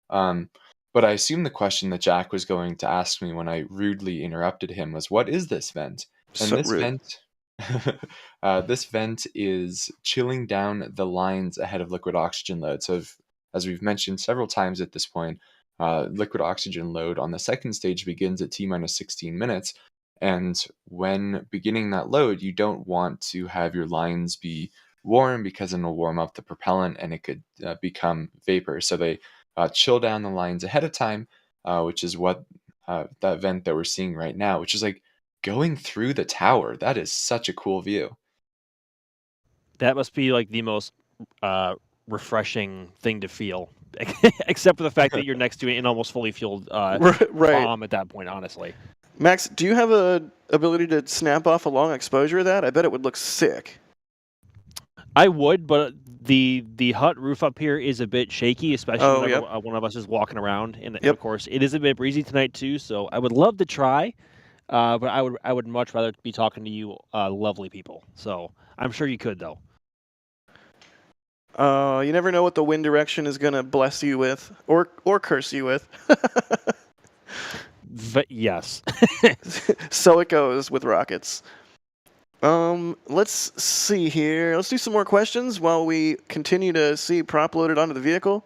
But I assume the question that Jack was going to ask me when I rudely interrupted him was, what is this vent? And So this rude. vent, this vent is chilling down the lines ahead of liquid oxygen load. So as we've mentioned several times at this point, liquid oxygen load on the second stage begins at T minus 16 minutes. And when beginning that load, you don't want to have your lines be warm because it'll warm up the propellant and it could become vapor. So they chill down the lines ahead of time, which is what that vent that we're seeing right now, which is like going through the tower. That is such a cool view. That must be like the most refreshing thing to feel, except for the fact that you're next to an almost fully fueled Right. bomb at that point, honestly. Max, do you have a ability to snap off a long exposure of that? I bet it would look sick. I would, but the hut roof up here is a bit shaky, especially whenever one of us is walking around. And of course, it is a bit breezy tonight too, so I would love to try, but I would much rather be talking to you lovely people. So I'm sure you could, though. You never know what the wind direction is going to bless you with, or curse you with. Yes. So it goes with rockets. Let's see here. Let's do some more questions while we continue to see prop loaded onto the vehicle.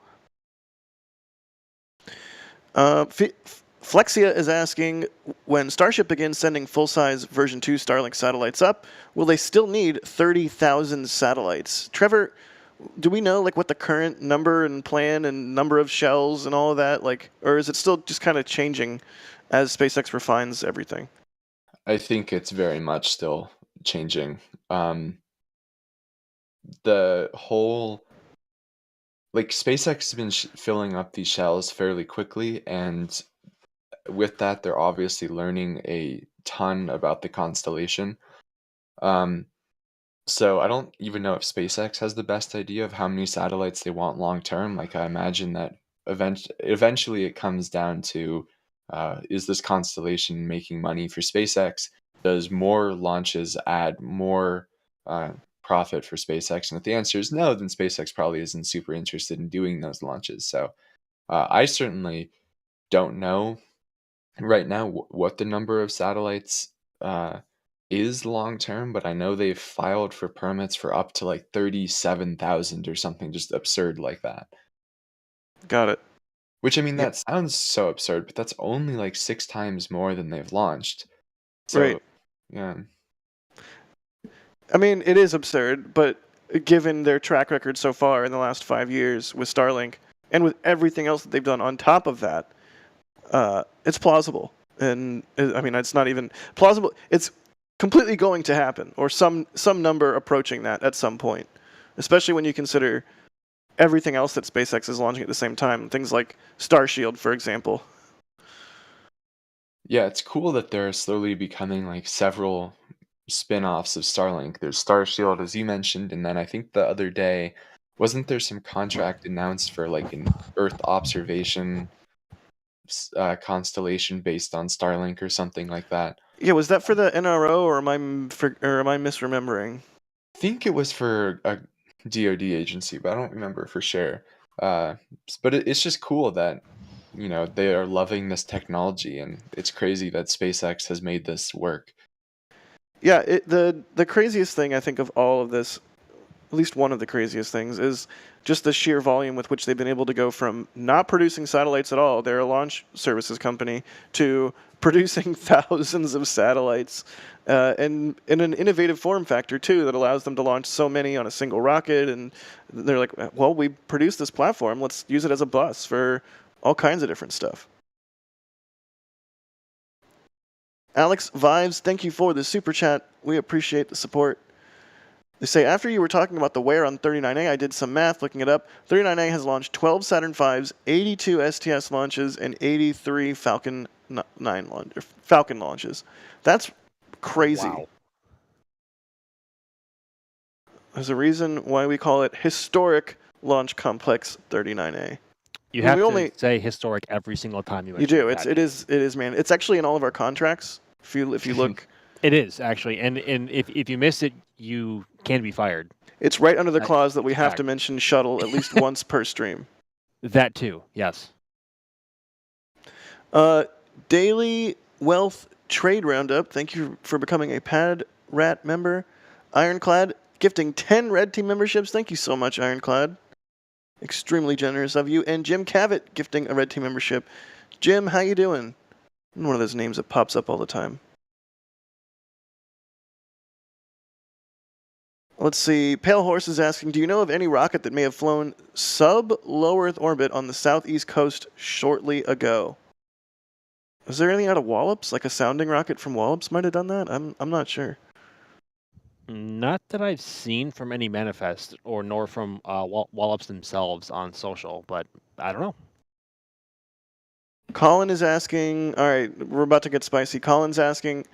Flexia is asking, when Starship begins sending full-size version 2 Starlink satellites up, will they still need 30,000 satellites? Trevor, do we know like what the current number and plan and number of shells and all of that, like, or is it still just kind of changing as SpaceX refines everything? I think it's very much still changing. The whole, like, SpaceX has been filling up these shells fairly quickly, and with that, they're obviously learning a ton about the constellation. So I don't even know if SpaceX has the best idea of how many satellites they want long term. Like, I imagine that eventually it comes down to, is this constellation making money for SpaceX? Does more launches add more profit for SpaceX? And if the answer is no, then SpaceX probably isn't super interested in doing those launches. So I certainly don't know right now what the number of satellites is long term, but I know they've filed for permits for up to like 37,000 or something just absurd like that. Got it. Which, I mean, that sounds so absurd, but that's only like 6 times more than they've launched. So, Right. yeah. I mean, it is absurd, but given their track record so far in the last 5 years with Starlink and with everything else that they've done on top of that, it's plausible. And I mean, it's not even plausible. It's completely going to happen, or some number approaching that at some point, especially when you consider everything else that SpaceX is launching at the same time, things like Starshield, for example. Yeah, it's cool that there are slowly becoming like several spin-offs of Starlink. There's Starshield, as you mentioned, and then I think the other day, wasn't there some contract announced for like an Earth observation constellation based on Starlink or something like that? Yeah, was that for the NRO, or am I misremembering? I think it was for a DoD agency, but I don't remember for sure. But it's just cool that, you know, they are loving this technology, and it's crazy that SpaceX has made this work. Yeah, the craziest thing I think of all of this, at least one of the craziest things, is just the sheer volume with which they've been able to go from not producing satellites at all, they're a launch services company, to producing thousands of satellites, and in an innovative form factor too that allows them to launch so many on a single rocket. And they're like, well, we produced this platform, let's use it as a bus for all kinds of different stuff. Alex Vives, thank you for the super chat. We appreciate the support. They say, after you were talking about the wear on 39A, I did some math looking it up. 39A has launched 12 Saturn V's, 82 STS launches, and 83 Falcon launches. That's crazy. Wow. There's a reason why we call it Historic Launch Complex 39A. You have to say historic every single time you. You do. It is, man. It's actually in all of our contracts. If you look It is actually, and if you miss it, you can be fired. It's right under the That- clause that we have to fact. mention shuttle at least once per stream. That too, yes. Daily Wealth Trade Roundup. Thank you for becoming a Pad Rat member. Ironclad gifting 10 Red Team memberships. Thank you so much, Ironclad. Extremely generous of you. And Jim Cavett gifting a Red Team membership. Jim, how you doing? One of those names that pops up all the time. Let's see. Pale Horse is asking, do you know of any rocket that may have flown sub-low Earth orbit on the southeast coast shortly ago? Was there anything out of Wallops? Like a sounding rocket from Wallops might have done that? I'm not sure. Not that I've seen from any manifest or nor from Wallops themselves on social, but I don't know. Colin is asking, all right, we're about to get spicy. Colin's asking,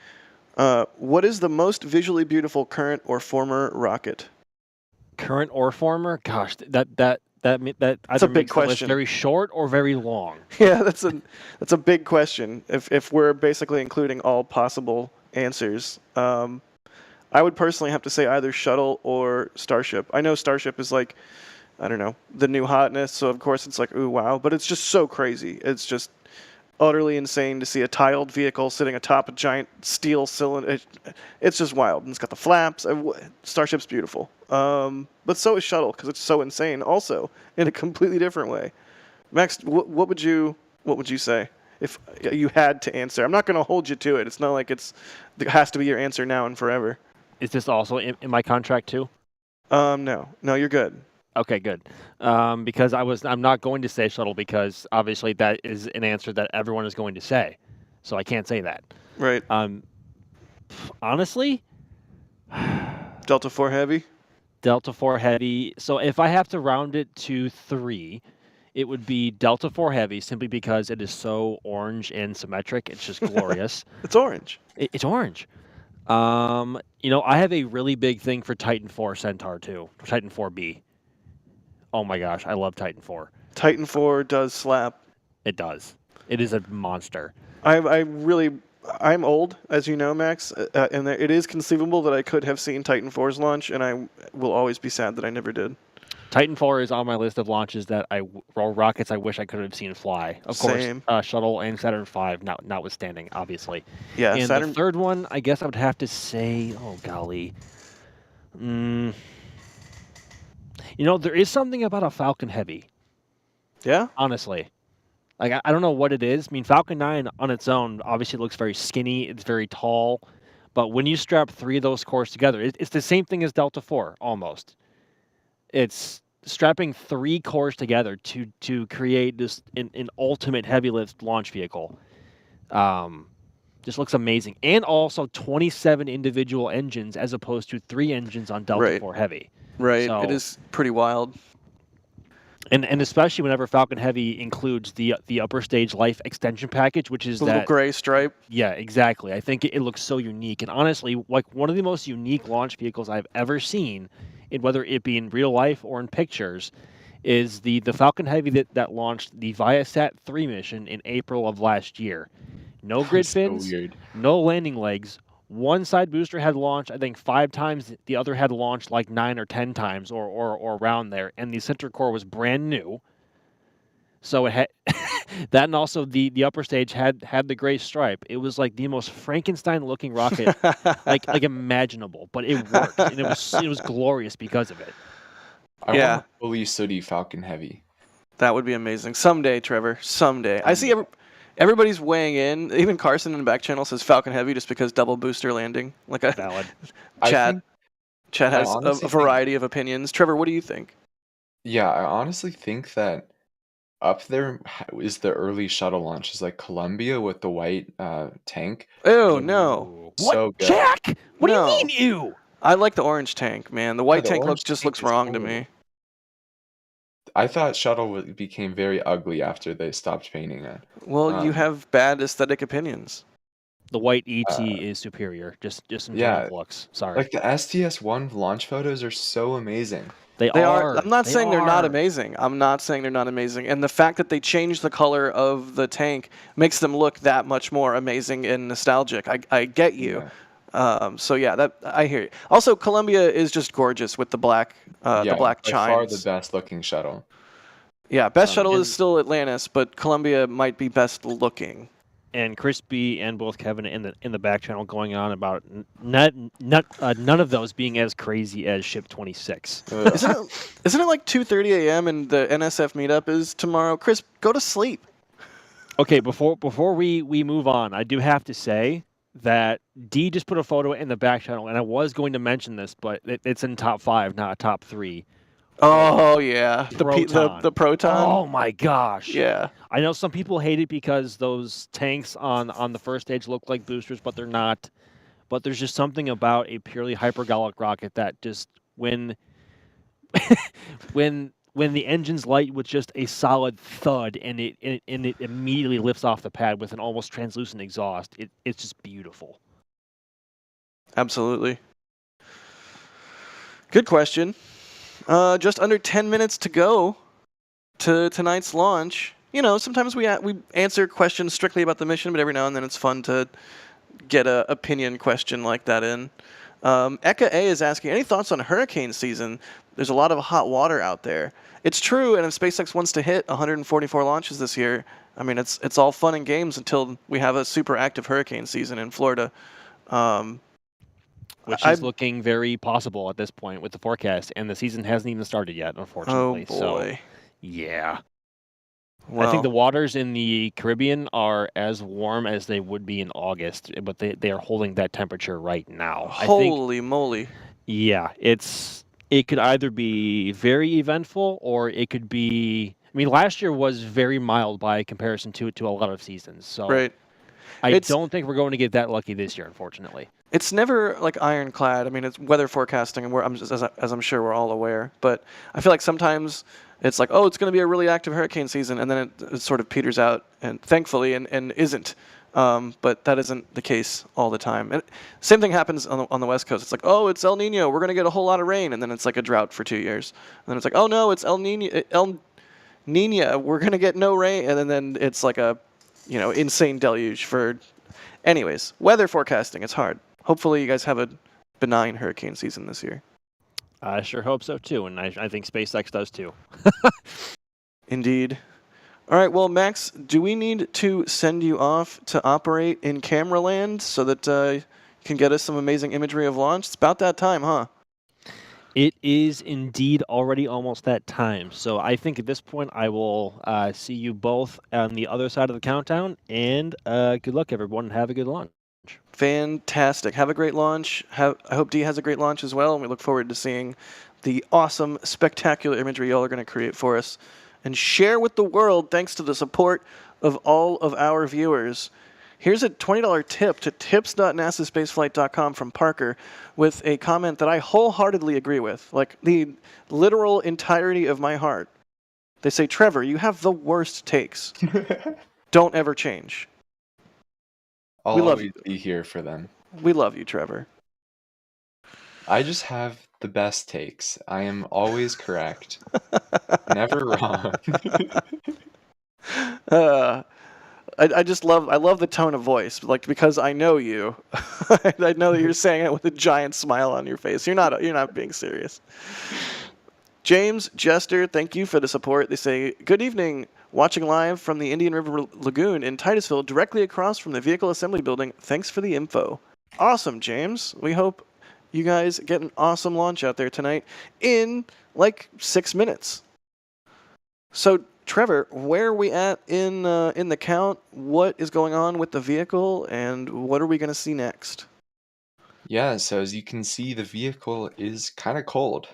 what is the most visually beautiful current or former rocket? Current or former? Gosh, that either a big makes the list question. very short or very long. Yeah, that's a big question. If we're basically including all possible answers, I would personally have to say either shuttle or Starship. I know Starship is like, I don't know, the new hotness, so of course it's like, ooh, wow, but it's just so crazy. It's just utterly insane to see a tiled vehicle sitting atop a giant steel cylinder. It's just wild, and it's got the flaps. Starship's beautiful, but so is shuttle because it's so insane. Also, in a completely different way. Max, what would you say if you had to answer? I'm not going to hold you to it. It's not like it has to be your answer now and forever. Is this also in my contract too? No, you're good. Okay, good. Because I'm not going to say shuttle because obviously that is an answer that everyone is going to say, so I can't say that. Right. Honestly, Delta IV Heavy. Delta IV Heavy. So if I have to round it to 3, it would be Delta IV Heavy simply because it is so orange and symmetric. It's just glorious. It's orange. It's orange. I have a really big thing for Titan IV Centaur too, Titan IV-B. Oh my gosh, I love Titan IV. Titan IV does slap. It does. It is a monster. I'm old, as you know, Max, and it is conceivable that I could have seen Titan IV's launch, and I will always be sad that I never did. Titan IV is on my list of launches that rockets I wish I could have seen fly. Of Same. course, Shuttle and Saturn V, notwithstanding, obviously. Yeah, And Saturn. the third one, I guess I would have to say, oh golly. There is something about a Falcon Heavy. Yeah. Honestly. Like, I don't know what it is. I mean, Falcon 9 on its own obviously looks very skinny. It's very tall. But when you strap 3 of those cores together, it's the same thing as Delta IV, almost. It's strapping 3 cores together to create this an ultimate heavy lift launch vehicle. Just looks amazing. And also 27 individual engines as opposed to 3 engines on Delta IV Heavy. Right. So, it is pretty wild. And especially whenever Falcon Heavy includes the upper stage life extension package, which is The little gray stripe. Yeah, exactly. I think it looks so unique. And honestly, like one of the most unique launch vehicles I've ever seen, whether it be in real life or in pictures, is the Falcon Heavy that launched the Viasat 3 mission in April of last year. No grid fins, no landing legs. One side booster had launched, I think, 5 times. The other had launched like 9 or 10 times or around there. And the center core was brand new. So it had that, and also the upper stage had the gray stripe. It was like the most Frankenstein-looking rocket like imaginable, but it worked, and it was glorious because of it. I want a fully sooty Falcon Heavy. That would be amazing. Someday, Trevor. Someday. I see everybody's weighing in. Even Carson in the back channel says Falcon Heavy just because double booster landing. Like a Valid. Chad has a variety of opinions. Trevor, what do you think? Yeah, I honestly think that up there is the early shuttle launches, like Columbia with the white tank. Oh, no. So good. Jack? What do No. you mean, ew? I like the orange tank, man. The white the tank orange looks tank is wrong to cool. me. I thought shuttle became very ugly after they stopped painting it. Well, you have bad aesthetic opinions. The white ET is superior, just in terms of looks. Sorry. Like the STS-1 launch photos are so amazing. They are. I'm not saying they're not amazing. I'm not saying they're not amazing. And the fact that they changed the color of the tank makes them look that much more amazing and nostalgic. I get you. So yeah, that I hear you. Also, Columbia is just gorgeous with the black Yeah, by far the chimes. best looking shuttle. Yeah, best shuttle and- is still Atlantis, but Columbia might be best looking. And Crispy and both Kevin in the back channel going on about none of those being as crazy as Ship 26. Ugh. Isn't it like 2:30 a.m. and the NSF meetup is tomorrow? Chris, go to sleep. Okay, before we move on, I do have to say that D just put a photo in the back channel, and I was going to mention this, but it's in top 5, not top 3. Oh yeah, Proton. the Proton. Oh my gosh! Yeah. I know some people hate it because those tanks on the first stage look like boosters, but they're not. But there's just something about a purely hypergolic rocket that just when when the engines light with just a solid thud and it immediately lifts off the pad with an almost translucent exhaust, it's just beautiful. Absolutely. Good question. Just under 10 minutes to go to tonight's launch. You know, sometimes we answer questions strictly about the mission, but every now and then it's fun to get a opinion question like that in. Eka A is asking, any thoughts on hurricane season? There's a lot of hot water out there. It's true, and if SpaceX wants to hit 144 launches this year, I mean, it's all fun and games until we have a super active hurricane season in Florida. Which is looking very possible at this point with the forecast, and the season hasn't even started yet, unfortunately. Oh boy. So, yeah. Well, I think the waters in the Caribbean are as warm as they would be in August, but they are holding that temperature right now. Holy moly. Yeah, it could either be very eventful or it could be. I mean, last year was very mild by comparison to a lot of seasons. So Right. I don't think we're going to get that lucky this year, unfortunately. It's never like ironclad. I mean, it's weather forecasting, and as I'm sure we're all aware. But I feel like sometimes it's like, oh, it's going to be a really active hurricane season, and then it sort of peters out, and thankfully, and isn't. But that isn't the case all the time. And same thing happens on the West Coast. It's like, oh, it's El Nino. We're going to get a whole lot of rain, and then it's like a drought for 2 years. And then it's like, oh no, it's El Nina. We're going to get no rain, and then it's like a, insane deluge for. Anyways, weather forecasting. It's hard. Hopefully, you guys have a benign hurricane season this year. I sure hope so too, and I think SpaceX does too. Indeed. All right, well, Max, do we need to send you off to operate in camera land so that you can get us some amazing imagery of launch? It's about that time, huh? It is indeed already almost that time. So I think at this point I will see you both on the other side of the countdown, and good luck, everyone, and have a good launch. Fantastic. Have a great launch. I hope Dee has a great launch as well, and we look forward to seeing the awesome, spectacular imagery y'all are going to create for us and share with the world thanks to the support of all of our viewers. Here's a $20 tip to tips.nasaspaceflight.com from Parker with a comment that I wholeheartedly agree with, like the literal entirety of my heart. They say, Trevor, you have the worst takes. Don't ever change. I'll We love always be here for them. We love you, Trevor. I just have the best takes. I am always correct. Never wrong. I love the tone of voice, like, because I know you. I know that you're saying it with a giant smile on your face. You're not being serious. James Jester, thank you for the support. They say, good evening, watching live from the Indian River Lagoon in Titusville, directly across from the Vehicle Assembly Building. Thanks for the info. Awesome, James. We hope you guys get an awesome launch out there tonight in like 6 minutes. So, Trevor, where are we at in the count? What is going on with the vehicle, and what are we going to see next? Yeah, so as you can see, the vehicle is kind of cold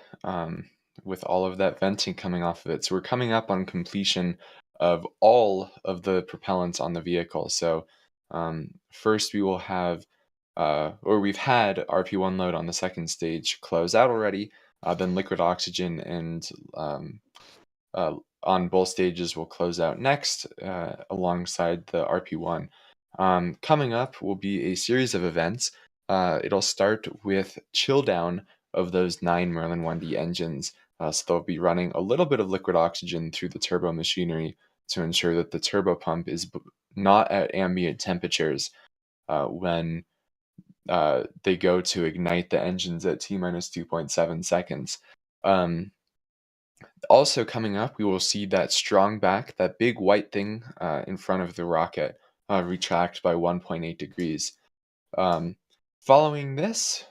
with all of that venting coming off of it. So we're coming up on completion of all of the propellants on the vehicle. So first we will have, or we've had RP1 load on the second stage close out already, then liquid oxygen and on both stages will close out next alongside the RP1. Coming up will be a series of events. It'll start with chill down of those 9 Merlin 1D engines. So they'll be running a little bit of liquid oxygen through the turbo machinery to ensure that the turbo pump is not at ambient temperatures when they go to ignite the engines at T-minus 2.7 seconds. Also coming up, we will see that strong back, that big white thing in front of the rocket, retract by 1.8 degrees. Following this,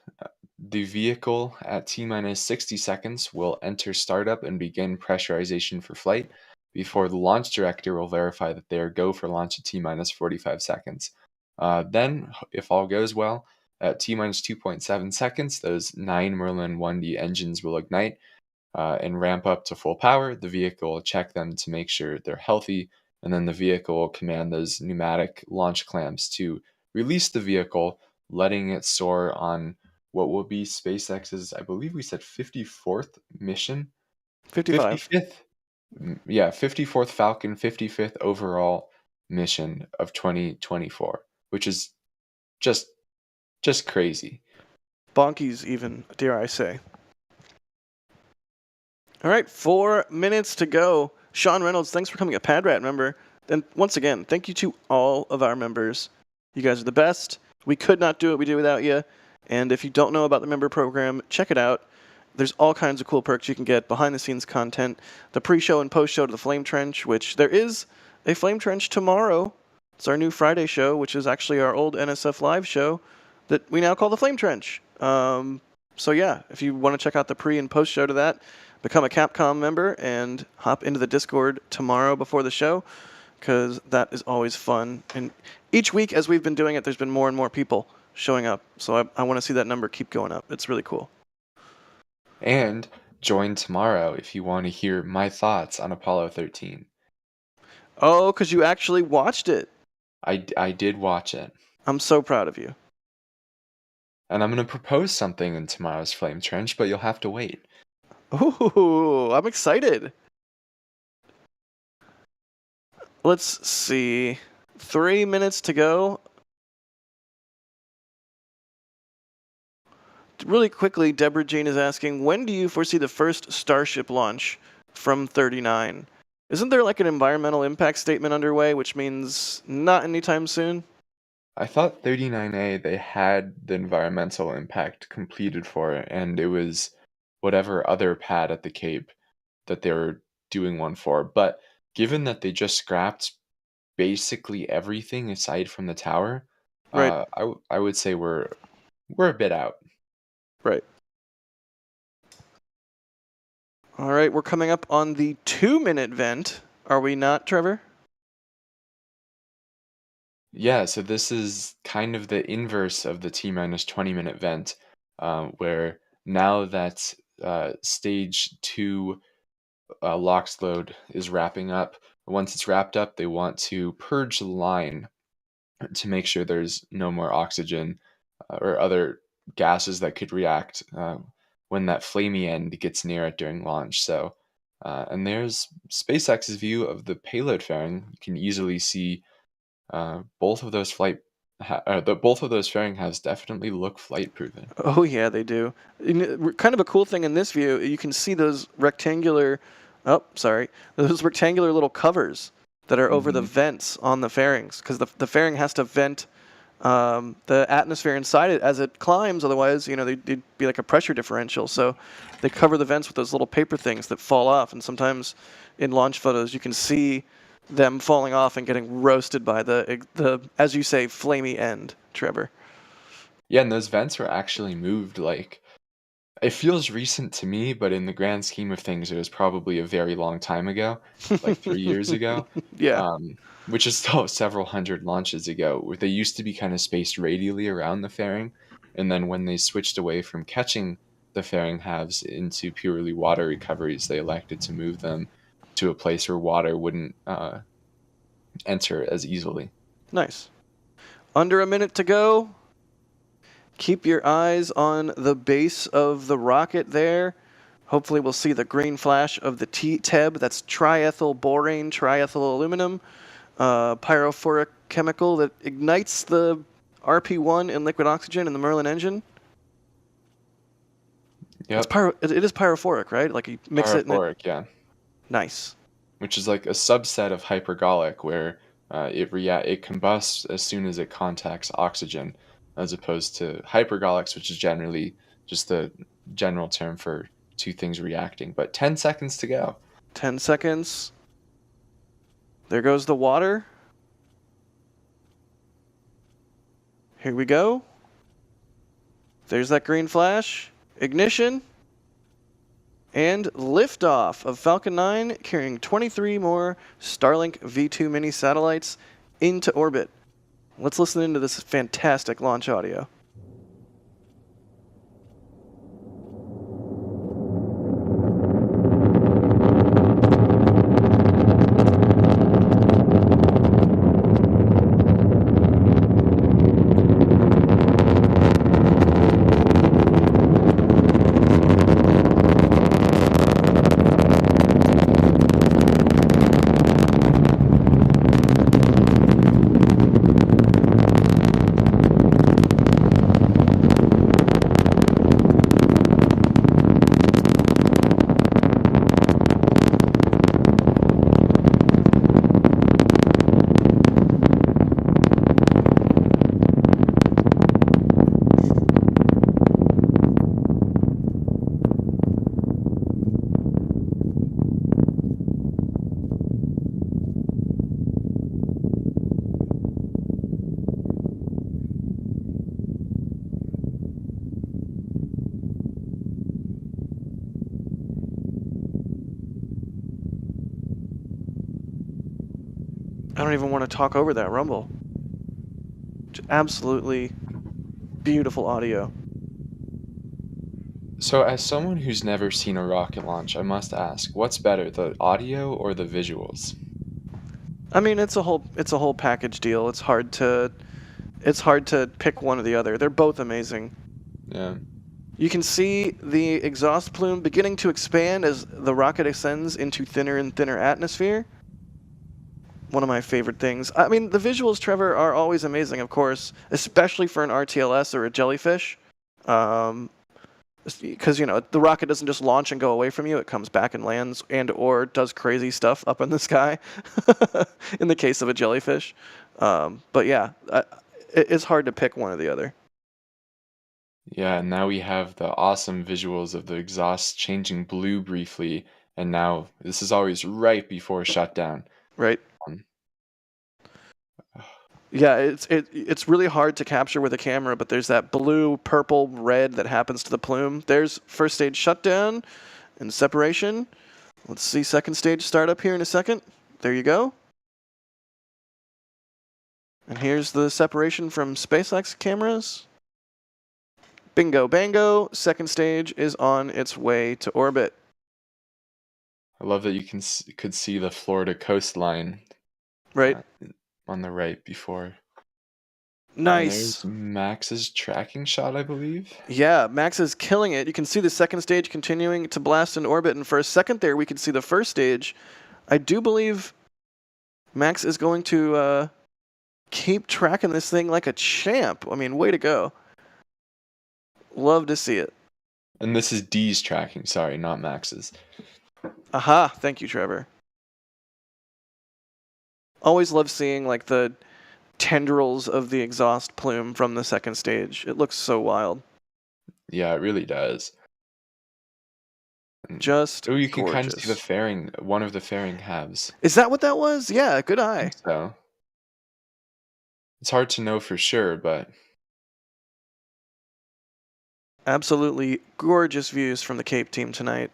the vehicle at T-minus 60 seconds will enter startup and begin pressurization for flight before the launch director will verify that they are go for launch at T-minus 45 seconds. Then, if all goes well, at T-minus 2.7 seconds, those 9 Merlin 1D engines will ignite and ramp up to full power. The vehicle will check them to make sure they're healthy, and then the vehicle will command those pneumatic launch clamps to release the vehicle, letting it soar on what will be SpaceX's, I believe we said 54th mission? 55. 55th? Yeah, 54th Falcon, 55th overall mission of 2024, which is just crazy. Bonkies, even, dare I say. All right, 4 minutes to go. Sean Reynolds, thanks for coming, a Pad Rat member. And once again, thank you to all of our members. You guys are the best. We could not do what we do without you. And if you don't know about the member program, check it out. There's all kinds of cool perks you can get, behind-the-scenes content, the pre-show and post-show to the Flame Trench, which there is a Flame Trench tomorrow. It's our new Friday show, which is actually our old NSF Live show that we now call the Flame Trench. So yeah, if you want to check out the pre- and post-show to that, become a Capcom member and hop into the Discord tomorrow before the show, because that is always fun. And each week, as we've been doing it, there's been more and more people showing up. So I want to see that number keep going up. It's really cool. And join tomorrow if you want to hear my thoughts on Apollo 13. Oh, because you actually watched it. I did watch it. I'm so proud of you. And I'm going to propose something in tomorrow's Flame Trench, but you'll have to wait. Ooh, I'm excited. Let's see. 3 minutes to go. Really quickly, Deborah Jean is asking, when do you foresee the first Starship launch from 39? Isn't there like an environmental impact statement underway, which means not anytime soon? I thought 39A, they had the environmental impact completed for it, and it was whatever other pad at the Cape that they were doing one for. But given that they just scrapped basically everything aside from the tower, Right. I would say we're a bit out. Right. All right, we're coming up on the 2-minute vent. Are we not, Trevor? Yeah, so this is kind of the inverse of the T-minus 20-minute vent, where now that stage 2 LOX load is wrapping up, once it's wrapped up, they want to purge the line to make sure there's no more oxygen or other gases that could react when that flamey end gets near it during launch. So, and there's SpaceX's view of the payload fairing. You can easily see both of those both of those fairing halves definitely look flight proven. Oh yeah, they do. Kind of a cool thing in this view, you can see those rectangular, those rectangular little covers that are over the vents on the fairings, because the fairing has to vent the atmosphere inside it as it climbs. Otherwise, they'd be like a pressure differential. So they cover the vents with those little paper things that fall off, and sometimes in launch photos you can see them falling off and getting roasted by the as you say, flamey end, Trevor. Yeah, and those vents were actually moved, like, it feels recent to me, but in the grand scheme of things, it was probably a very long time ago, like 3 years ago. Yeah. Which is still several hundred launches ago, where they used to be kind of spaced radially around the fairing, and then when they switched away from catching the fairing halves into purely water recoveries, they elected to move them to a place where water wouldn't enter as easily. Nice. Under a minute to go. Keep your eyes on the base of the rocket there. Hopefully we'll see the green flash of the TEB. That's triethyl borane, triethyl aluminum, pyrophoric chemical that ignites the RP1 in liquid oxygen in the Merlin engine. Yep. It is pyrophoric, right? Like you mix it. Pyrophoric, yeah. Nice. Which is like a subset of hypergolic, where it combusts as soon as it contacts oxygen. as opposed to hypergolics, which is generally just the general term for two things reacting. But 10 seconds to go. 10 seconds. There goes the water. Here we go. There's that green flash. Ignition. And liftoff of Falcon 9, carrying 23 more Starlink V2 mini satellites into orbit. Let's listen into this fantastic launch audio. I don't even want to talk over that rumble. Just absolutely beautiful audio. So, as someone who's never seen a rocket launch, I must ask, what's better, the audio or the visuals? I mean, it's a whole package deal. It's hard to pick one or the other. They're both amazing. Yeah. You can see the exhaust plume beginning to expand as the rocket ascends into thinner and thinner atmosphere. One of my favorite things. I mean, the visuals, Trevor, are always amazing, of course, especially for an RTLS or a jellyfish. Because, you know, the rocket doesn't just launch and go away from you. It comes back and lands and or does crazy stuff up in the sky, in the case of a jellyfish. But yeah, it's hard to pick one or the other. Yeah, and now we have the awesome visuals of the exhaust changing blue briefly, and now this is always right before shutdown. Right. Um, Yeah, it's really hard to capture with a camera, but there's that blue, purple, red that happens to the plume. There's first stage shutdown and separation. Let's see second stage start up here in a second. There you go. And here's the separation from SpaceX cameras. Bingo bango, second stage is on its way to orbit. I love that you could see the Florida coastline Right. On the right before. And Nice. there's Max's tracking shot, I believe. Yeah, Max is killing it. You can see the second stage continuing to blast in orbit, and for a second there, we can see the first stage. I do believe Max is going to keep tracking this thing like a champ. I mean, way to go. Love to see it. And this is D's tracking, sorry, not Max's. Aha, thank you, Trevor. Always love seeing like the tendrils of the exhaust plume from the second stage. It looks so wild. Yeah, it really does. Just you can kind of gorgeous. see the fairing, one of the fairing halves. Is that what that was? Yeah, good eye. So it's hard to know for sure, but Absolutely gorgeous views from the Cape team tonight.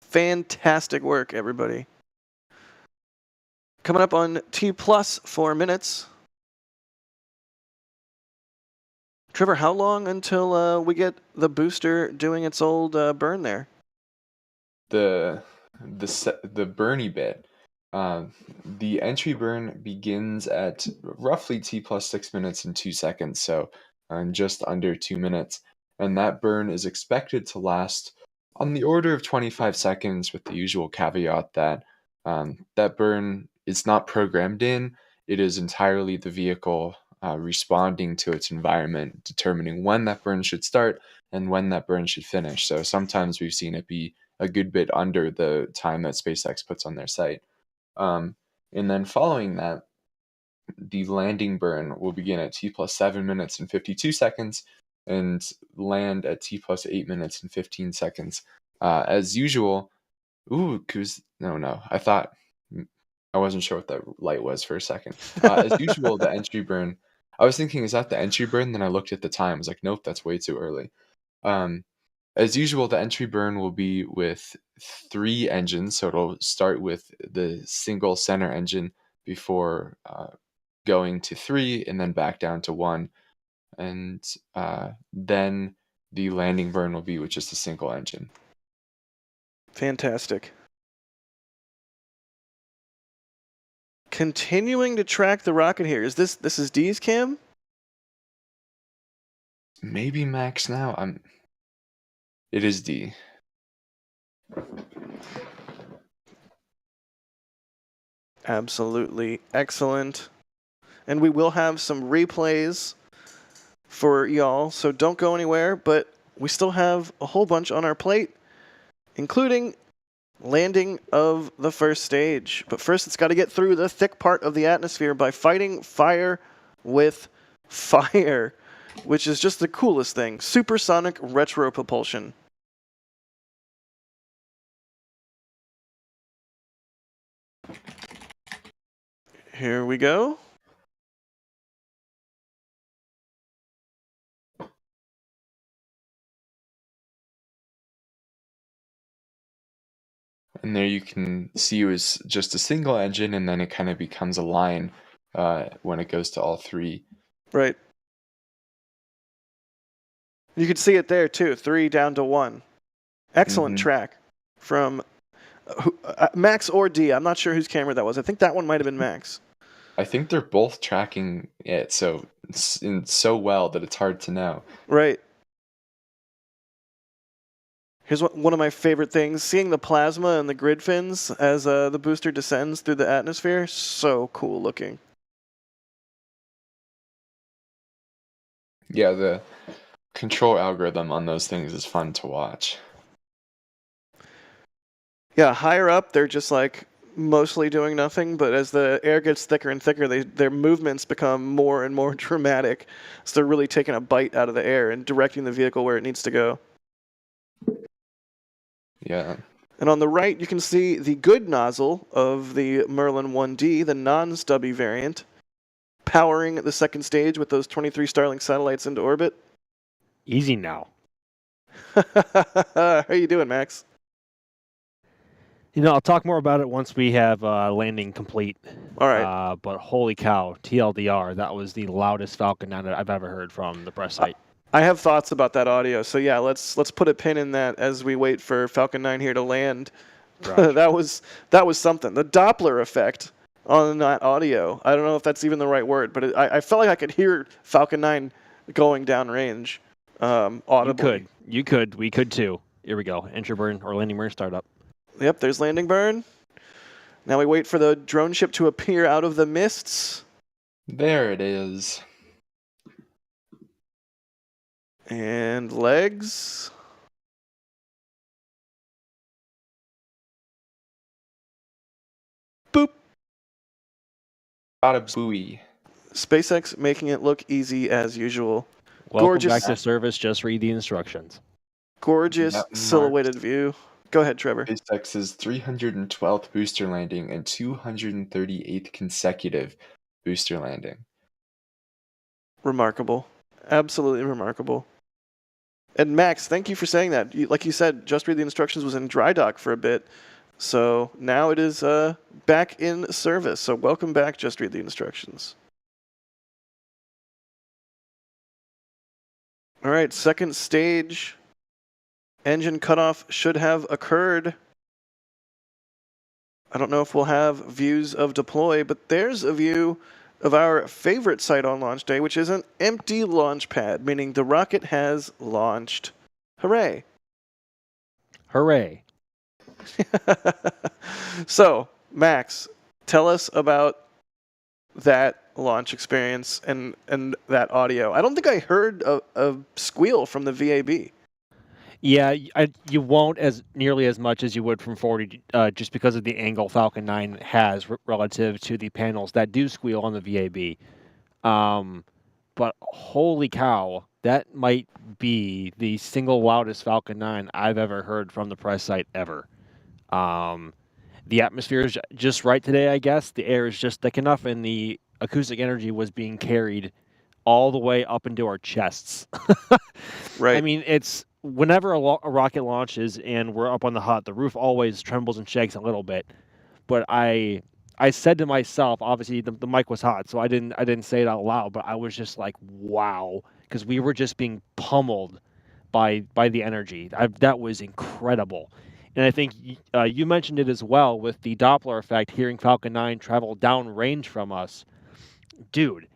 Fantastic work, everybody. Coming up on T plus 4 minutes. Trevor, how long until we get the booster doing its old burn there? the Bernie bit, the entry burn begins at roughly T plus 6 minutes and 2 seconds, so just under 2 minutes, and that burn is expected to last on the order of 25 seconds, with the usual caveat that that burn is not programmed in. It is entirely the vehicle responding to its environment, determining when that burn should start and when that burn should finish. So sometimes we've seen it be a good bit under the time that SpaceX puts on their site. And then following that, the landing burn will begin at T plus 7 minutes and 52 seconds and land at T plus 8 minutes and 15 seconds. As usual, no, I wasn't sure what that light was for a second. As usual, the entry burn, I was thinking, is that the entry burn? Then I looked at the time. I was like, nope, that's way too early. As usual, the entry burn will be with 3 engines. So it'll start with the single center engine before going to 3 and then back down to 1. And then the landing burn will be with just a single engine. Fantastic. Continuing to track the rocket here. Is this is D's cam? Maybe Max now. It is D. Absolutely excellent. And we will have some replays for y'all, so don't go anywhere, but we still have a whole bunch on our plate, including landing of the first stage. But first, it's got to get through the thick part of the atmosphere by fighting fire with fire, which is just the coolest thing. Supersonic retro propulsion. Here we go. And there you can see it was just a single engine, and then it kind of becomes a line when it goes to all 3. Right. You can see it there too, 3 down to 1. Excellent track from Max or D. I'm not sure whose camera that was. I think that one might have been Max. I think they're both tracking it so well that it's hard to know. Right. Here's one of my favorite things, seeing the plasma and the grid fins as the booster descends through the atmosphere. So cool looking. Yeah, the control algorithm on those things is fun to watch. Yeah, higher up, they're just like mostly doing nothing, but as the air gets thicker and thicker, their movements become more and more dramatic. So they're really taking a bite out of the air and directing the vehicle where it needs to go. Yeah. And on the right, you can see the good nozzle of the Merlin 1D, the non-stubby variant, powering the second stage with those 23 Starlink satellites into orbit. Easy now. How you doing, Max? I'll talk more about it once we have landing complete. All right. But holy cow, TLDR, that was the loudest Falcon 9 I've ever heard from the press site. I have thoughts about that audio, so yeah, let's put a pin in that as we wait for Falcon 9 here to land. that was something. The Doppler effect on that audio. I don't know if that's even the right word, but I felt like I could hear Falcon 9 going downrange audibly. You could. We could too. Here we go. Entry burn or landing burn startup. Yep, there's landing burn. Now we wait for the drone ship to appear out of the mists. There it is. And legs. Boop. Got a buoy. SpaceX making it look easy as usual. Welcome Gorgeous. back to service. Just read the instructions. Gorgeous silhouetted view. Go ahead, Trevor. SpaceX's 312th booster landing and 238th consecutive booster landing. Remarkable. Absolutely remarkable. And Max, thank you for saying that. Like you said, Just Read the Instructions was in dry dock for a bit. So now it is back in service. So welcome back, Just Read the Instructions. All right, second stage. Engine cutoff should have occurred. I don't know if we'll have views of deploy, but there's a view of our favorite site on launch day, which is an empty launch pad, meaning the rocket has launched. Hooray. Hooray. So, Max, tell us about that launch experience and that audio. I don't think I heard a squeal from the VAB. Yeah, you won't as nearly as much as you would from 40, just because of the angle Falcon 9 has relative to the panels that do squeal on the VAB. But holy cow, that might be the single loudest Falcon 9 I've ever heard from the press site ever. The atmosphere is just right today, I guess. The air is just thick enough, and the acoustic energy was being carried all the way up into our chests. Right. I mean, it's whenever a rocket launches and we're up on the hut, the roof always trembles and shakes a little bit. But I said to myself, obviously the mic was hot, so I didn't say it out loud, but I was just like, wow, because we were just being pummeled by the energy. That was incredible. And I think you mentioned it as well with the Doppler effect, hearing Falcon 9 travel downrange from us. Dude,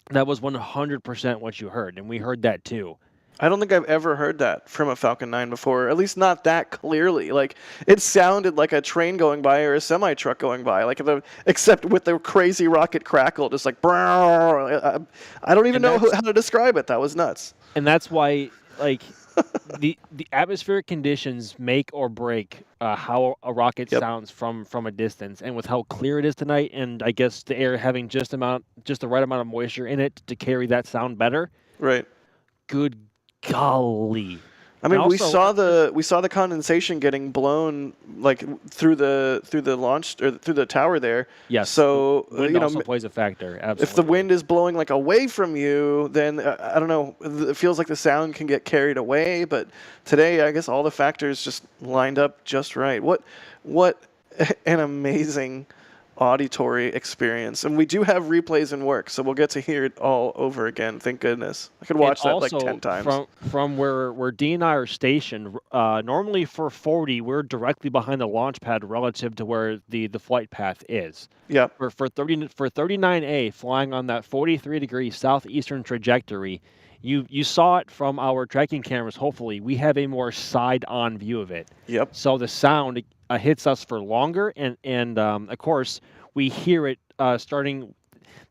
that was 100% what you heard, and we heard that too. I don't think I've ever heard that from a Falcon 9 before, at least not that clearly. Like, it sounded like a train going by or a semi-truck going by, except with the crazy rocket crackle, just like, I don't even know how to describe it. That was nuts. And that's why, like, the atmospheric conditions make or break how a rocket sounds from a distance. And with how clear it is tonight, and I guess the air having just the right amount of moisture in it to carry that sound better. Right. Good golly. I mean, we saw the condensation getting blown like through the launch or through the tower there. Yes. So wind also plays a factor. Absolutely. If the wind is blowing like away from you, then I don't know. It feels like the sound can get carried away. But today, I guess all the factors just lined up just right. What an amazing auditory experience. And we do have replays in work, so we'll get to hear it all over again. Thank goodness. I could watch that like 10 times. From where Dee and I are stationed, normally for 40, we're directly behind the launch pad relative to where the flight path is. Yeah. For 39A, flying on that 43-degree southeastern trajectory, you saw it from our tracking cameras. Hopefully, we have a more side-on view of it. Yep. So the sound hits us for longer, and of course we hear it starting.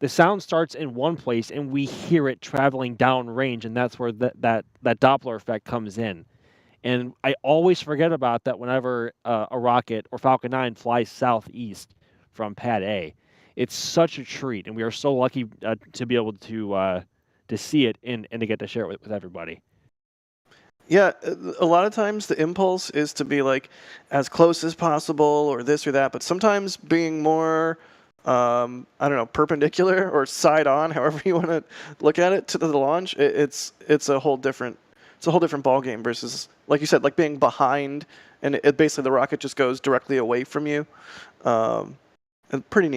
The sound starts in one place, and we hear it traveling downrange, and that's where that Doppler effect comes in. And I always forget about that whenever a rocket or Falcon 9 flies southeast from Pad A. It's such a treat, and we are so lucky to be able to see it and to get to share it with everybody. Yeah, a lot of times the impulse is to be like as close as possible or this or that, but sometimes being more, I don't know, perpendicular or side on, however you want to look at it, to the launch, it's a whole different ball game versus, like you said, like being behind and basically the rocket just goes directly away from you. And pretty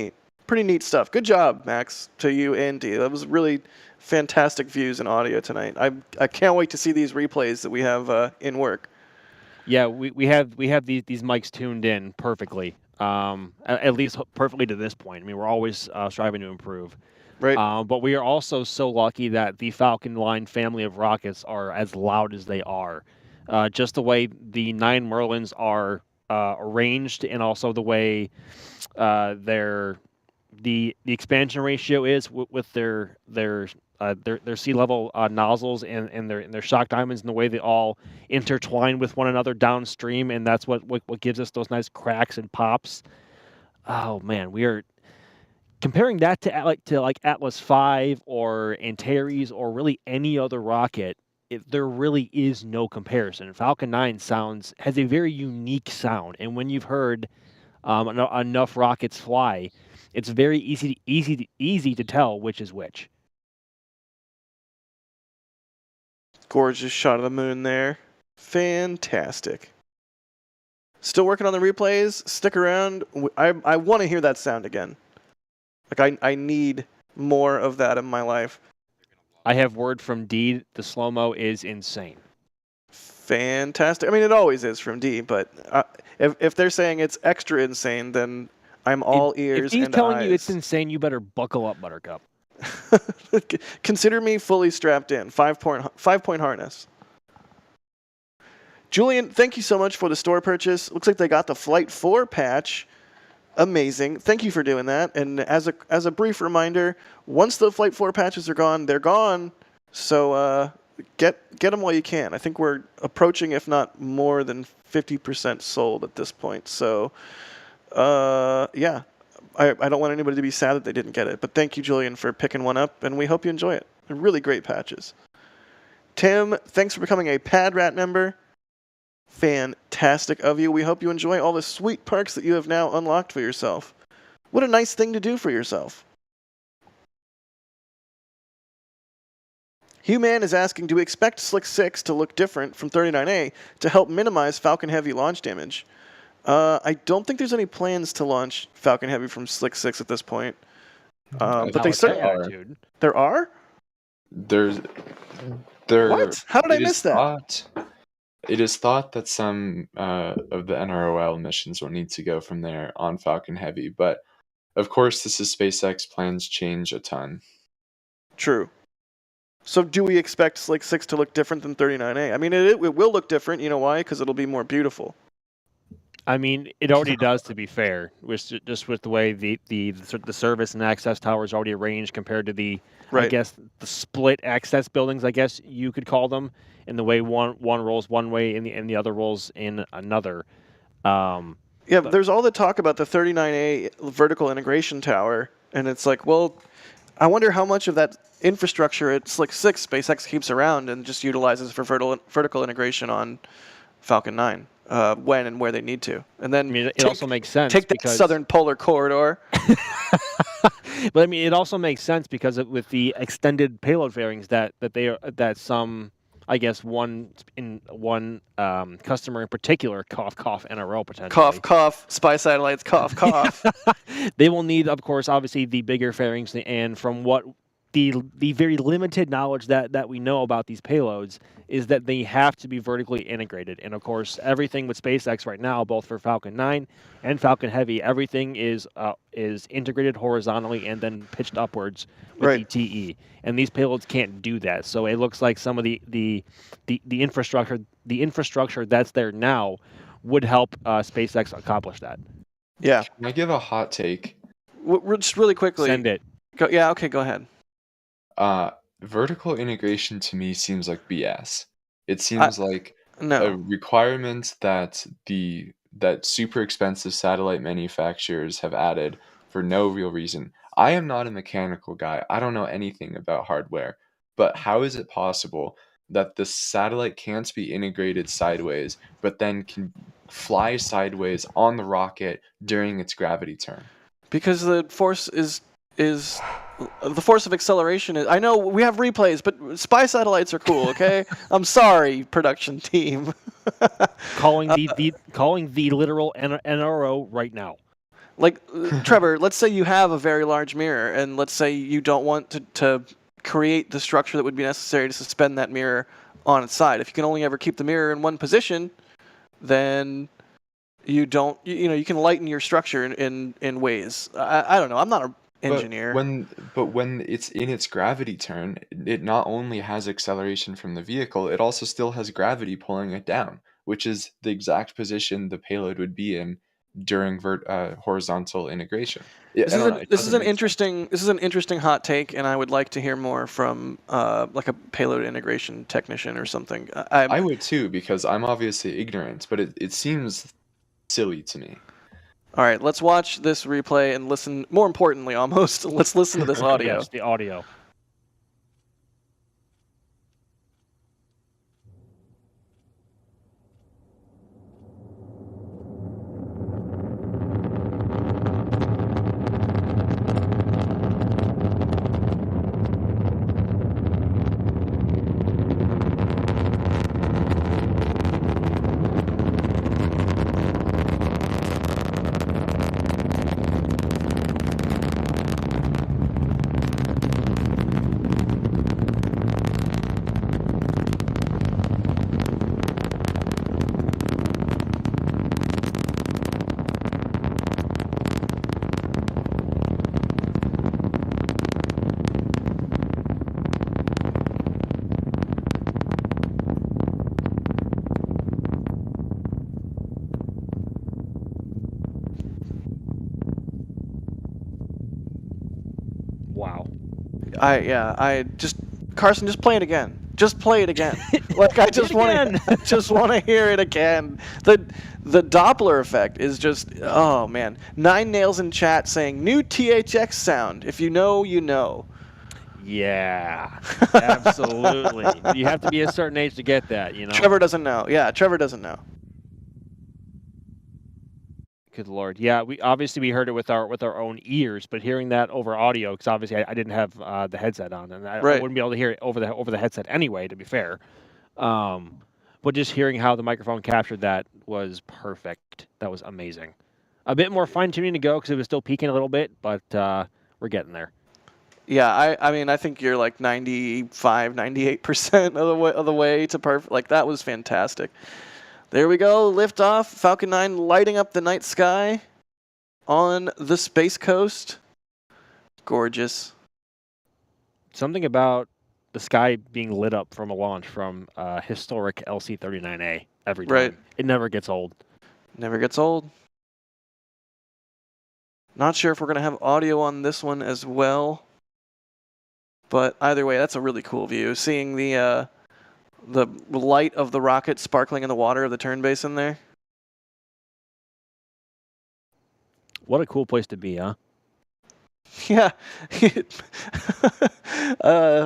neat stuff. Good job, Max, to you and Dee. That was really fantastic views and audio tonight. I can't wait to see these replays that we have in work. Yeah, we have these mics tuned in perfectly. At least perfectly to this point. I mean, we're always striving to improve. Right. But we are also so lucky that the Falcon Line family of rockets are as loud as they are. Just the way the 9 Merlins are arranged, and also the way the expansion ratio is with their sea level nozzles and their shock diamonds, and the way they all intertwine with one another downstream, and that's what gives us those nice cracks and pops. Oh man, we are comparing that to like Atlas V or Antares or really any other rocket. There really is no comparison. Falcon 9 has a very unique sound, and when you've heard enough rockets fly, it's very easy to tell which is which. Gorgeous shot of the moon there. Fantastic. Still working on the replays. Stick around. I want to hear that sound again. Like I need more of that in my life. I have word from Dee. The slow-mo is insane. Fantastic. I mean, it always is from Dee, but if they're saying it's extra insane, then I'm all ears and eyes. If he's telling you it's insane, you better buckle up, Buttercup. Consider me fully strapped in. 5-point harness. Julian, thank you so much for the store purchase. Looks like they got the Flight 4 patch. Amazing. Thank you for doing that. And as a brief reminder, once the Flight 4 patches are gone, they're gone. So get them while you can. I think we're approaching, if not more than 50% sold at this point. So, yeah, I don't want anybody to be sad that they didn't get it. But thank you, Julian, for picking one up, and we hope you enjoy it. They're really great patches. Tim, thanks for becoming a Pad Rat member. Fantastic of you. We hope you enjoy all the sweet perks that you have now unlocked for yourself. What a nice thing to do for yourself. Human is asking, do we expect Slick 6 to look different from 39A to help minimize Falcon Heavy launch damage? I don't think there's any plans to launch Falcon Heavy from Slick 6 at this point. But they certainly are. There are? What? How did I miss that? It is thought that some of the NROL missions will need to go from there on Falcon Heavy, but of course this is SpaceX, plans change a ton. True. So do we expect Slick 6 to look different than 39A? I mean, it will look different. You know why? Because it'll be more beautiful. I mean, it already does, to be fair, just with the way the service and access towers already arranged compared to the, Right. I guess, the split access buildings, I guess you could call them, in the way one rolls one way and the other rolls in another. Yeah, there's all the talk about the 39A vertical integration tower, and it's like, well, I wonder how much of that infrastructure at Slick 6 SpaceX keeps around and just utilizes for vertical integration on Falcon 9 when and where they need to. And then I mean, it also makes sense. Take that southern polar corridor. But I mean, it also makes sense because with the extended payload fairings that some, I guess, one customer in particular, cough NRO potentially. Cough cough, spy satellites, cough cough. They will need, of course, obviously the bigger fairings, and from what the very limited knowledge that we know about these payloads is that they have to be vertically integrated. And of course, everything with SpaceX right now, both for Falcon 9 and Falcon Heavy, everything is integrated horizontally and then pitched upwards with ETE. And these payloads can't do that. So it looks like some of the infrastructure that's there now would help SpaceX accomplish that. Yeah. Can I give a hot take? Just really quickly. Send it. Go ahead. Vertical integration to me seems like BS. It seems like a requirement that super expensive satellite manufacturers have added for no real reason. I am not a mechanical guy. I don't know anything about hardware. But how is it possible that the satellite can't be integrated sideways, but then can fly sideways on the rocket during its gravity turn? Because the force is the force of acceleration is. I know we have replays, but spy satellites are cool. Okay, I'm sorry, production team. calling the literal NRO right now. Like Trevor, let's say you have a very large mirror, and let's say you don't want to create the structure that would be necessary to suspend that mirror on its side. If you can only ever keep the mirror in one position, then you don't. You can lighten your structure in ways. I don't know. I'm not an engineer. But when it's in its gravity turn, it not only has acceleration from the vehicle, it also still has gravity pulling it down, which is the exact position the payload would be in during horizontal integration. This is an interesting hot take, and I would like to hear more from like a payload integration technician or something. I would too, because I'm obviously ignorant, but it seems silly to me. All right, let's watch this replay and listen. More importantly, almost, let's listen to this audio. Yes, the audio. Wow. Carson, just play it again. Just play it again. Like I just want to hear it again. The Doppler effect is just, oh man. 9 Nails in chat saying new THX sound. If you know, you know. Yeah, absolutely. You have to be a certain age to get that, you know. Trevor doesn't know. Yeah, Trevor doesn't know. Good Lord. Yeah, we heard it with our own ears, but hearing that over audio, because obviously I didn't have the headset on, and I wouldn't be able to hear it over the headset anyway. To be fair, but just hearing how the microphone captured that was perfect. That was amazing. A bit more fine tuning to go because it was still peaking a little bit, but we're getting there. Yeah, I mean, I think you're like 95, 98% of the way to perfect. Like that was fantastic. There we go, liftoff. Falcon 9 lighting up the night sky on the Space Coast. Gorgeous. Something about the sky being lit up from a launch from historic LC-39A every time. Right. It never gets old. Never gets old. Not sure if we're going to have audio on this one as well. But either way, that's a really cool view. Seeing the light of the rocket sparkling in the water of the turn basin there. What a cool place to be, huh? Yeah.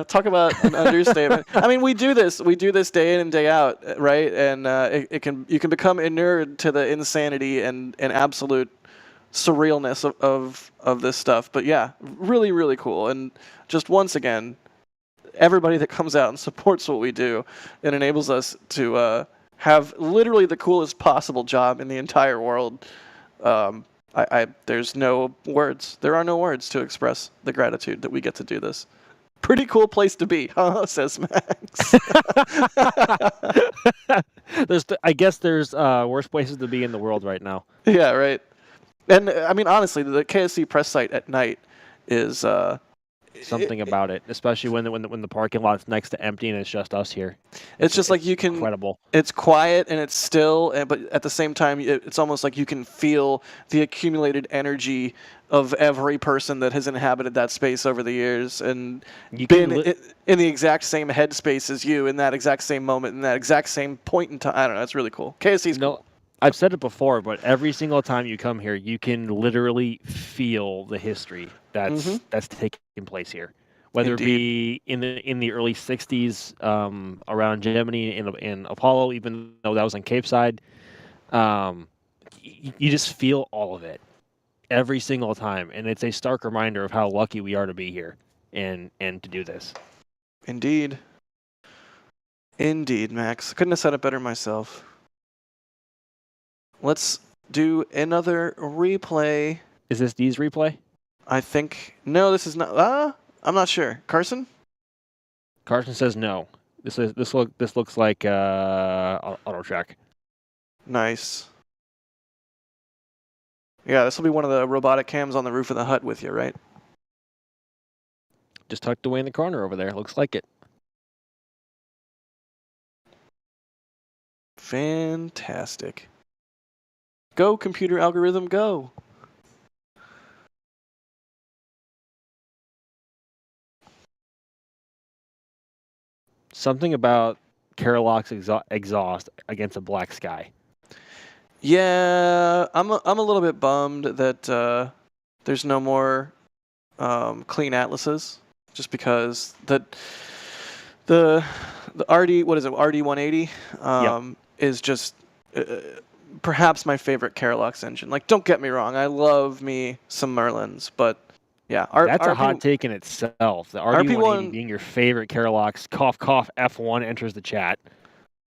Talk about an understatement. I mean, we do this day in and day out, right? And you can become inured to the insanity and absolute surrealness of this stuff. But yeah, really, really cool. And just once again, everybody that comes out and supports what we do, it enables us to have literally the coolest possible job in the entire world. There's no words. There are no words to express the gratitude that we get to do this. Pretty cool place to be, huh? Says Max. I guess there's worse places to be in the world right now. Yeah, right. And I mean, honestly, the KSC press site at night is something about it, especially when the parking lot's next to empty and it's just us here. It's just like you can. Incredible. It's quiet and it's still, but at the same time, it's almost like you can feel the accumulated energy of every person that has inhabited that space over the years and been in the exact same headspace as you in that exact same moment, in that exact same point in time. I don't know. It's really cool. KSC's cool. I've said it before, but every single time you come here, you can literally feel the history that's taking place here. Whether Indeed. it be in the early '60s around Gemini in Apollo, even though that was on Cape Side, you just feel all of it every single time, and it's a stark reminder of how lucky we are to be here and to do this. Indeed, Max. Couldn't have said it better myself. Let's do another replay. Is this D's replay? I think no. This is not. I'm not sure. Carson? Carson says no. This looks like auto track. Nice. Yeah, this will be one of the robotic cams on the roof of the hut with you, right? Just tucked away in the corner over there. Looks like it. Fantastic. Go, computer algorithm, go. Something about Caroloc's exhaust against a black sky. Yeah, I'm a little bit bummed that there's no more clean atlases, just because the RD, what is it, RD180 is just perhaps my favorite Caroloc's engine. Like, don't get me wrong, I love me some Merlins, but yeah, that's a hot take in itself. The RD180 being your favorite Caroloc's. Cough, cough. F1 enters the chat.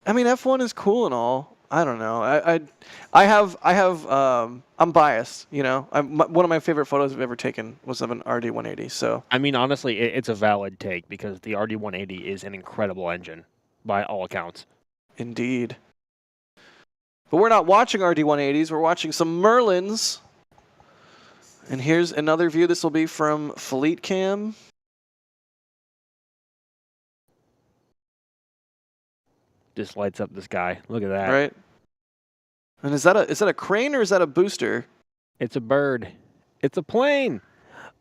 I mean, F1 is cool and all. I don't know. I'm biased. You know, one of my favorite photos I've ever taken was of an RD180. So I mean, honestly, it's a valid take because the RD180 is an incredible engine by all accounts. Indeed. But we're not watching RD180s. We're watching some Merlins. And here's another view. This will be from Fleet Cam. Just lights up the sky. Look at that. Right. And is that a crane or is that a booster? It's a bird. It's a plane.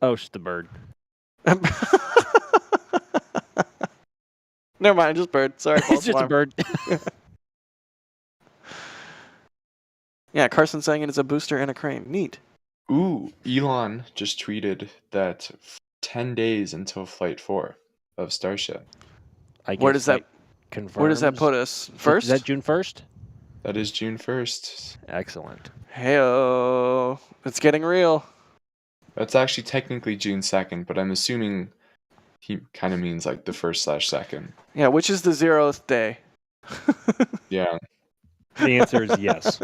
Oh, it's just a bird. Never mind, just bird. Sorry, false It's just a alarm. bird. Yeah, Carson's saying it is a booster and a crane. Neat. Ooh, Elon just tweeted that 10 days until Flight 4 of Starship. I guess Where does that confirms. Where does that put us? First? Is that June 1st? That is June 1st. Excellent. Heyo, it's getting real. That's actually technically June 2nd, but I'm assuming he kind of means like the 1st/2nd. Yeah, which is the 0th day? Yeah. The answer is yes.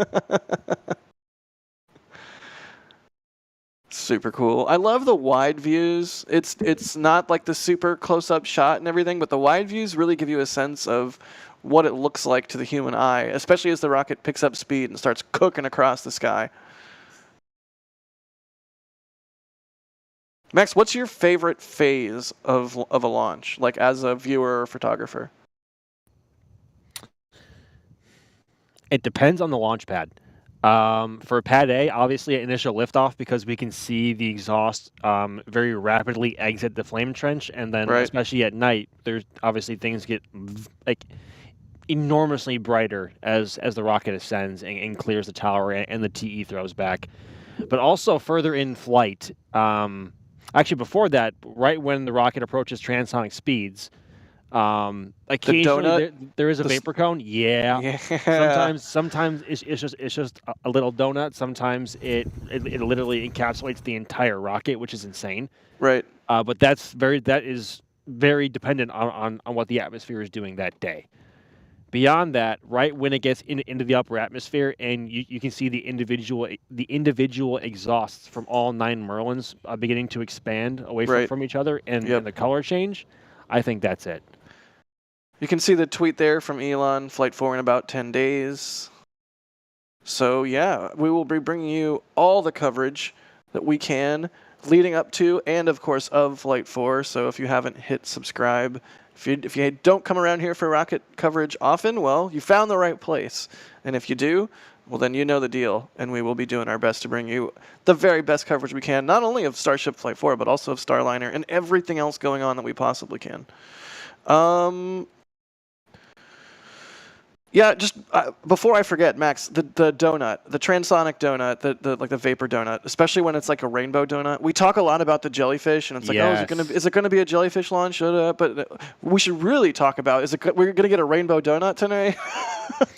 Super cool. I love the wide views. It's not like the super close-up shot and everything, but the wide views really give you a sense of what it looks like to the human eye, especially as the rocket picks up speed and starts cooking across the sky. Max, what's your favorite phase of a launch, like as a viewer or photographer? It depends on the launch pad. For pad A, obviously initial liftoff because we can see the exhaust very rapidly exit the flame trench, and then Right. especially at night, there's obviously things get like enormously brighter as the rocket ascends and clears the tower and the TE throws back. But also further in flight, actually before that, right when the rocket approaches transonic speeds, occasionally there is a vapor cone. Yeah. Yeah. Sometimes it's just a little donut. Sometimes it literally encapsulates the entire rocket, which is insane. Right. But that is very dependent on what the atmosphere is doing that day. Beyond that, right when it gets into the upper atmosphere, and you can see the individual exhausts from all 9 Merlins beginning to expand away from each other, and the color change, I think that's it. You can see the tweet there from Elon, Flight 4 in about 10 days. So yeah, we will be bringing you all the coverage that we can leading up to and of course of Flight 4. So if you haven't hit subscribe, if you don't come around here for rocket coverage often, well, you found the right place. And if you do, well then you know the deal, and we will be doing our best to bring you the very best coverage we can, not only of Starship Flight 4, but also of Starliner and everything else going on that we possibly can. Yeah, just before I forget, Max, the donut, the transonic donut, the vapor donut, especially when it's like a rainbow donut. We talk a lot about the jellyfish, and it's like, Yes. oh, is it gonna be a jellyfish launch? But we should really talk about we're gonna get a rainbow donut tonight?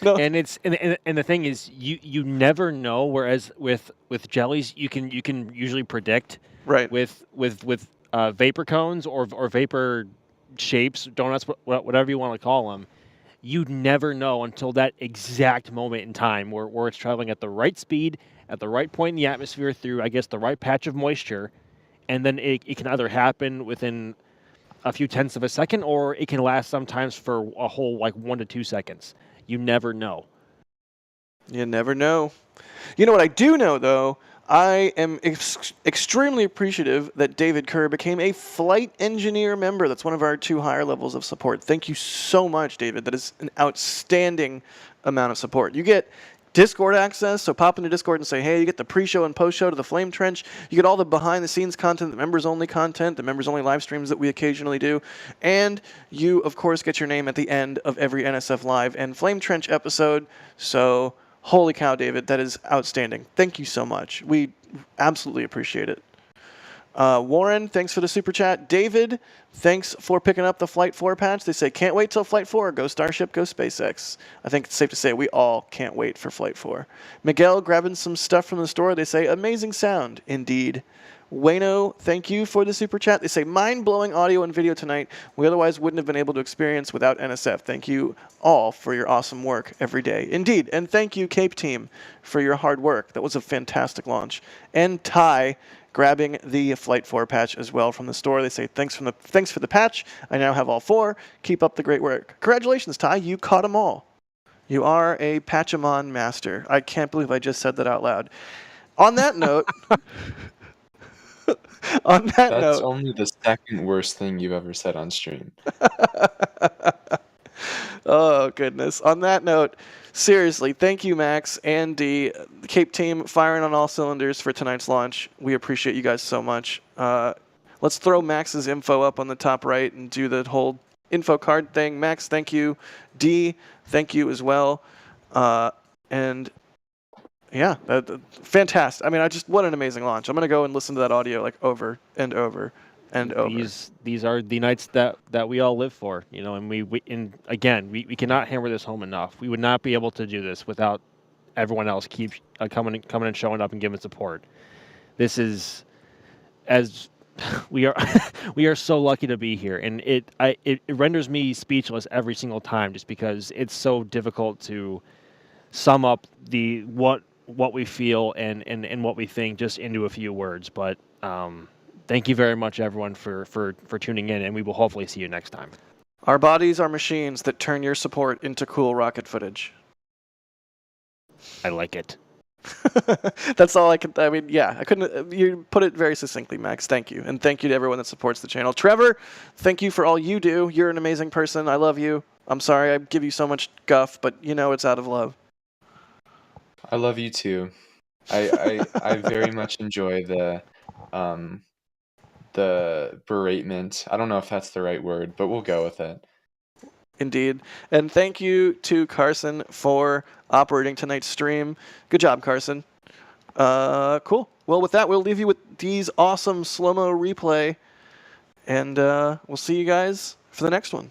No. And the thing is, you never know. Whereas with jellies, you can usually predict. Right. With vapor cones or vapor shapes, donuts, whatever you want to call them, you'd never know until that exact moment in time where it's traveling at the right speed, at the right point in the atmosphere through, I guess, the right patch of moisture, and then it can either happen within a few tenths of a second, or it can last sometimes for a whole 1 to 2 seconds. You never know. You never know. You know what I do know, though? I am extremely appreciative that David Kerr became a flight engineer member. That's one of our 2 higher levels of support. Thank you so much, David. That is an outstanding amount of support. You get Discord access, so pop into Discord and say, hey, you get the pre-show and post-show to the Flame Trench. You get all the behind-the-scenes content, the members-only content, the members-only live streams that we occasionally do. And you, of course, get your name at the end of every NSF Live and Flame Trench episode. So holy cow, David, that is outstanding. Thank you so much. We absolutely appreciate it. Warren, thanks for the super chat. David, thanks for picking up the Flight 4 patch. They say, can't wait till Flight 4. Go Starship, go SpaceX. I think it's safe to say we all can't wait for Flight 4. Miguel, grabbing some stuff from the store. They say, amazing sound. Indeed. Wayno, thank you for the super chat. They say, mind-blowing audio and video tonight we otherwise wouldn't have been able to experience without NSF. Thank you all for your awesome work every day. Indeed. And thank you, Cape Team, for your hard work. That was a fantastic launch. And Ty, grabbing the Flight 4 patch as well from the store. They say, thanks for the patch. I now have all 4. Keep up the great work. Congratulations, Ty. You caught them all. You are a Patchamon master. I can't believe I just said that out loud. On that note... That's only the second worst thing you've ever said on stream. Oh, goodness. On that note, seriously, thank you, Max and the Cape team firing on all cylinders for tonight's launch. We appreciate you guys so much. Let's throw Max's info up on the top right and do the whole info card thing. Max, thank you. D, thank you as well. And yeah, fantastic. I mean, what an amazing launch. I'm going to go and listen to that audio like over and over and over. These are the nights that we all live for, you know, and we cannot hammer this home enough. We would not be able to do this without everyone else keep coming and showing up and giving support. This is, as we are so lucky to be here, and it renders me speechless every single time, just because it's so difficult to sum up what we feel and what we think just into a few words. But thank you very much, everyone, for tuning in, and we will hopefully see you next time. Our bodies are machines that turn your support into cool rocket footage. I like it. That's all I could. I mean, yeah, I couldn't. You put it very succinctly, Max. Thank you, and thank you to everyone that supports the channel. Trevor, thank you for all you do. You're an amazing person. I love you. I'm sorry I give you so much guff, but you know it's out of love. I love you too. I very much enjoy the beratement. I don't know if that's the right word, but we'll go with it. Indeed. And thank you to Carson for operating tonight's stream. Good job, Carson. Cool. Well, with that, we'll leave you with Dee's awesome slow-mo replay, and we'll see you guys for the next one.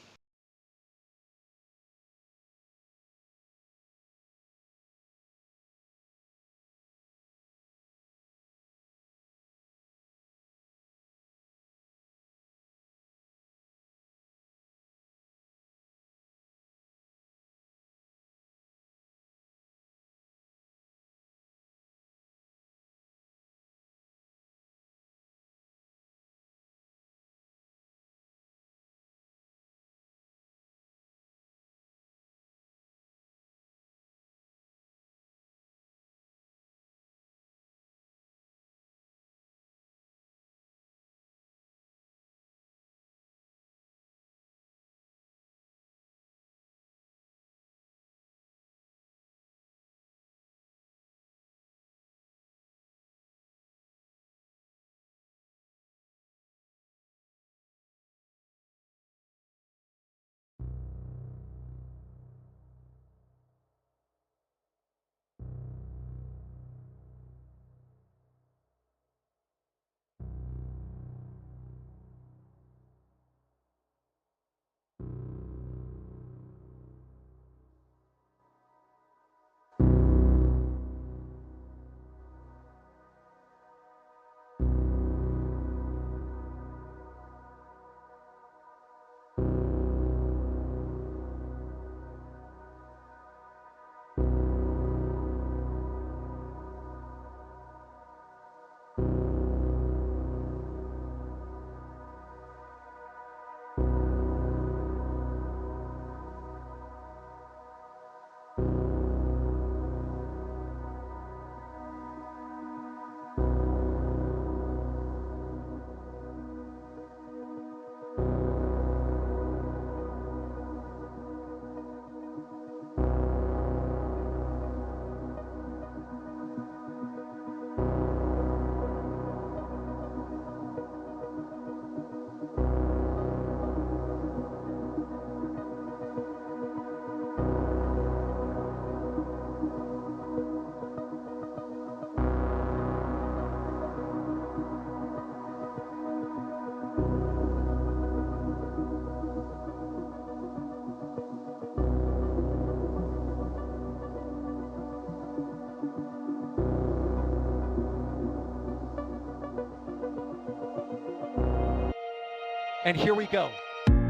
And here we go. We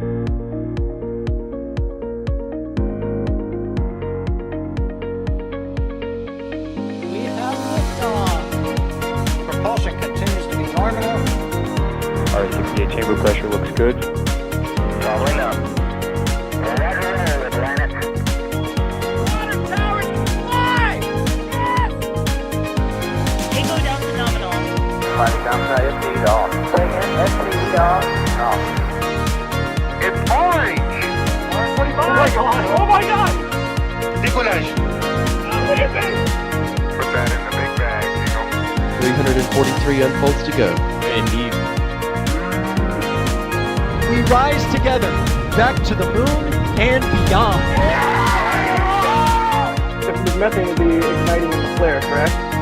have liftoff. Propulsion continues to be normal. RS-68 chamber pressure looks good. Following up. Roger, with Planet. Water towers, fly! Yes! Tango down to nominal. Flight downside FTE off. Say again, FTE off. Off. It's orange! Oh my god! Oh my god! Decollage. What is it? Put that in the big bag, 343 unfolds to go. Indeed. We rise together back to the moon and beyond. If there's methane, it'd be igniting in the flare, correct?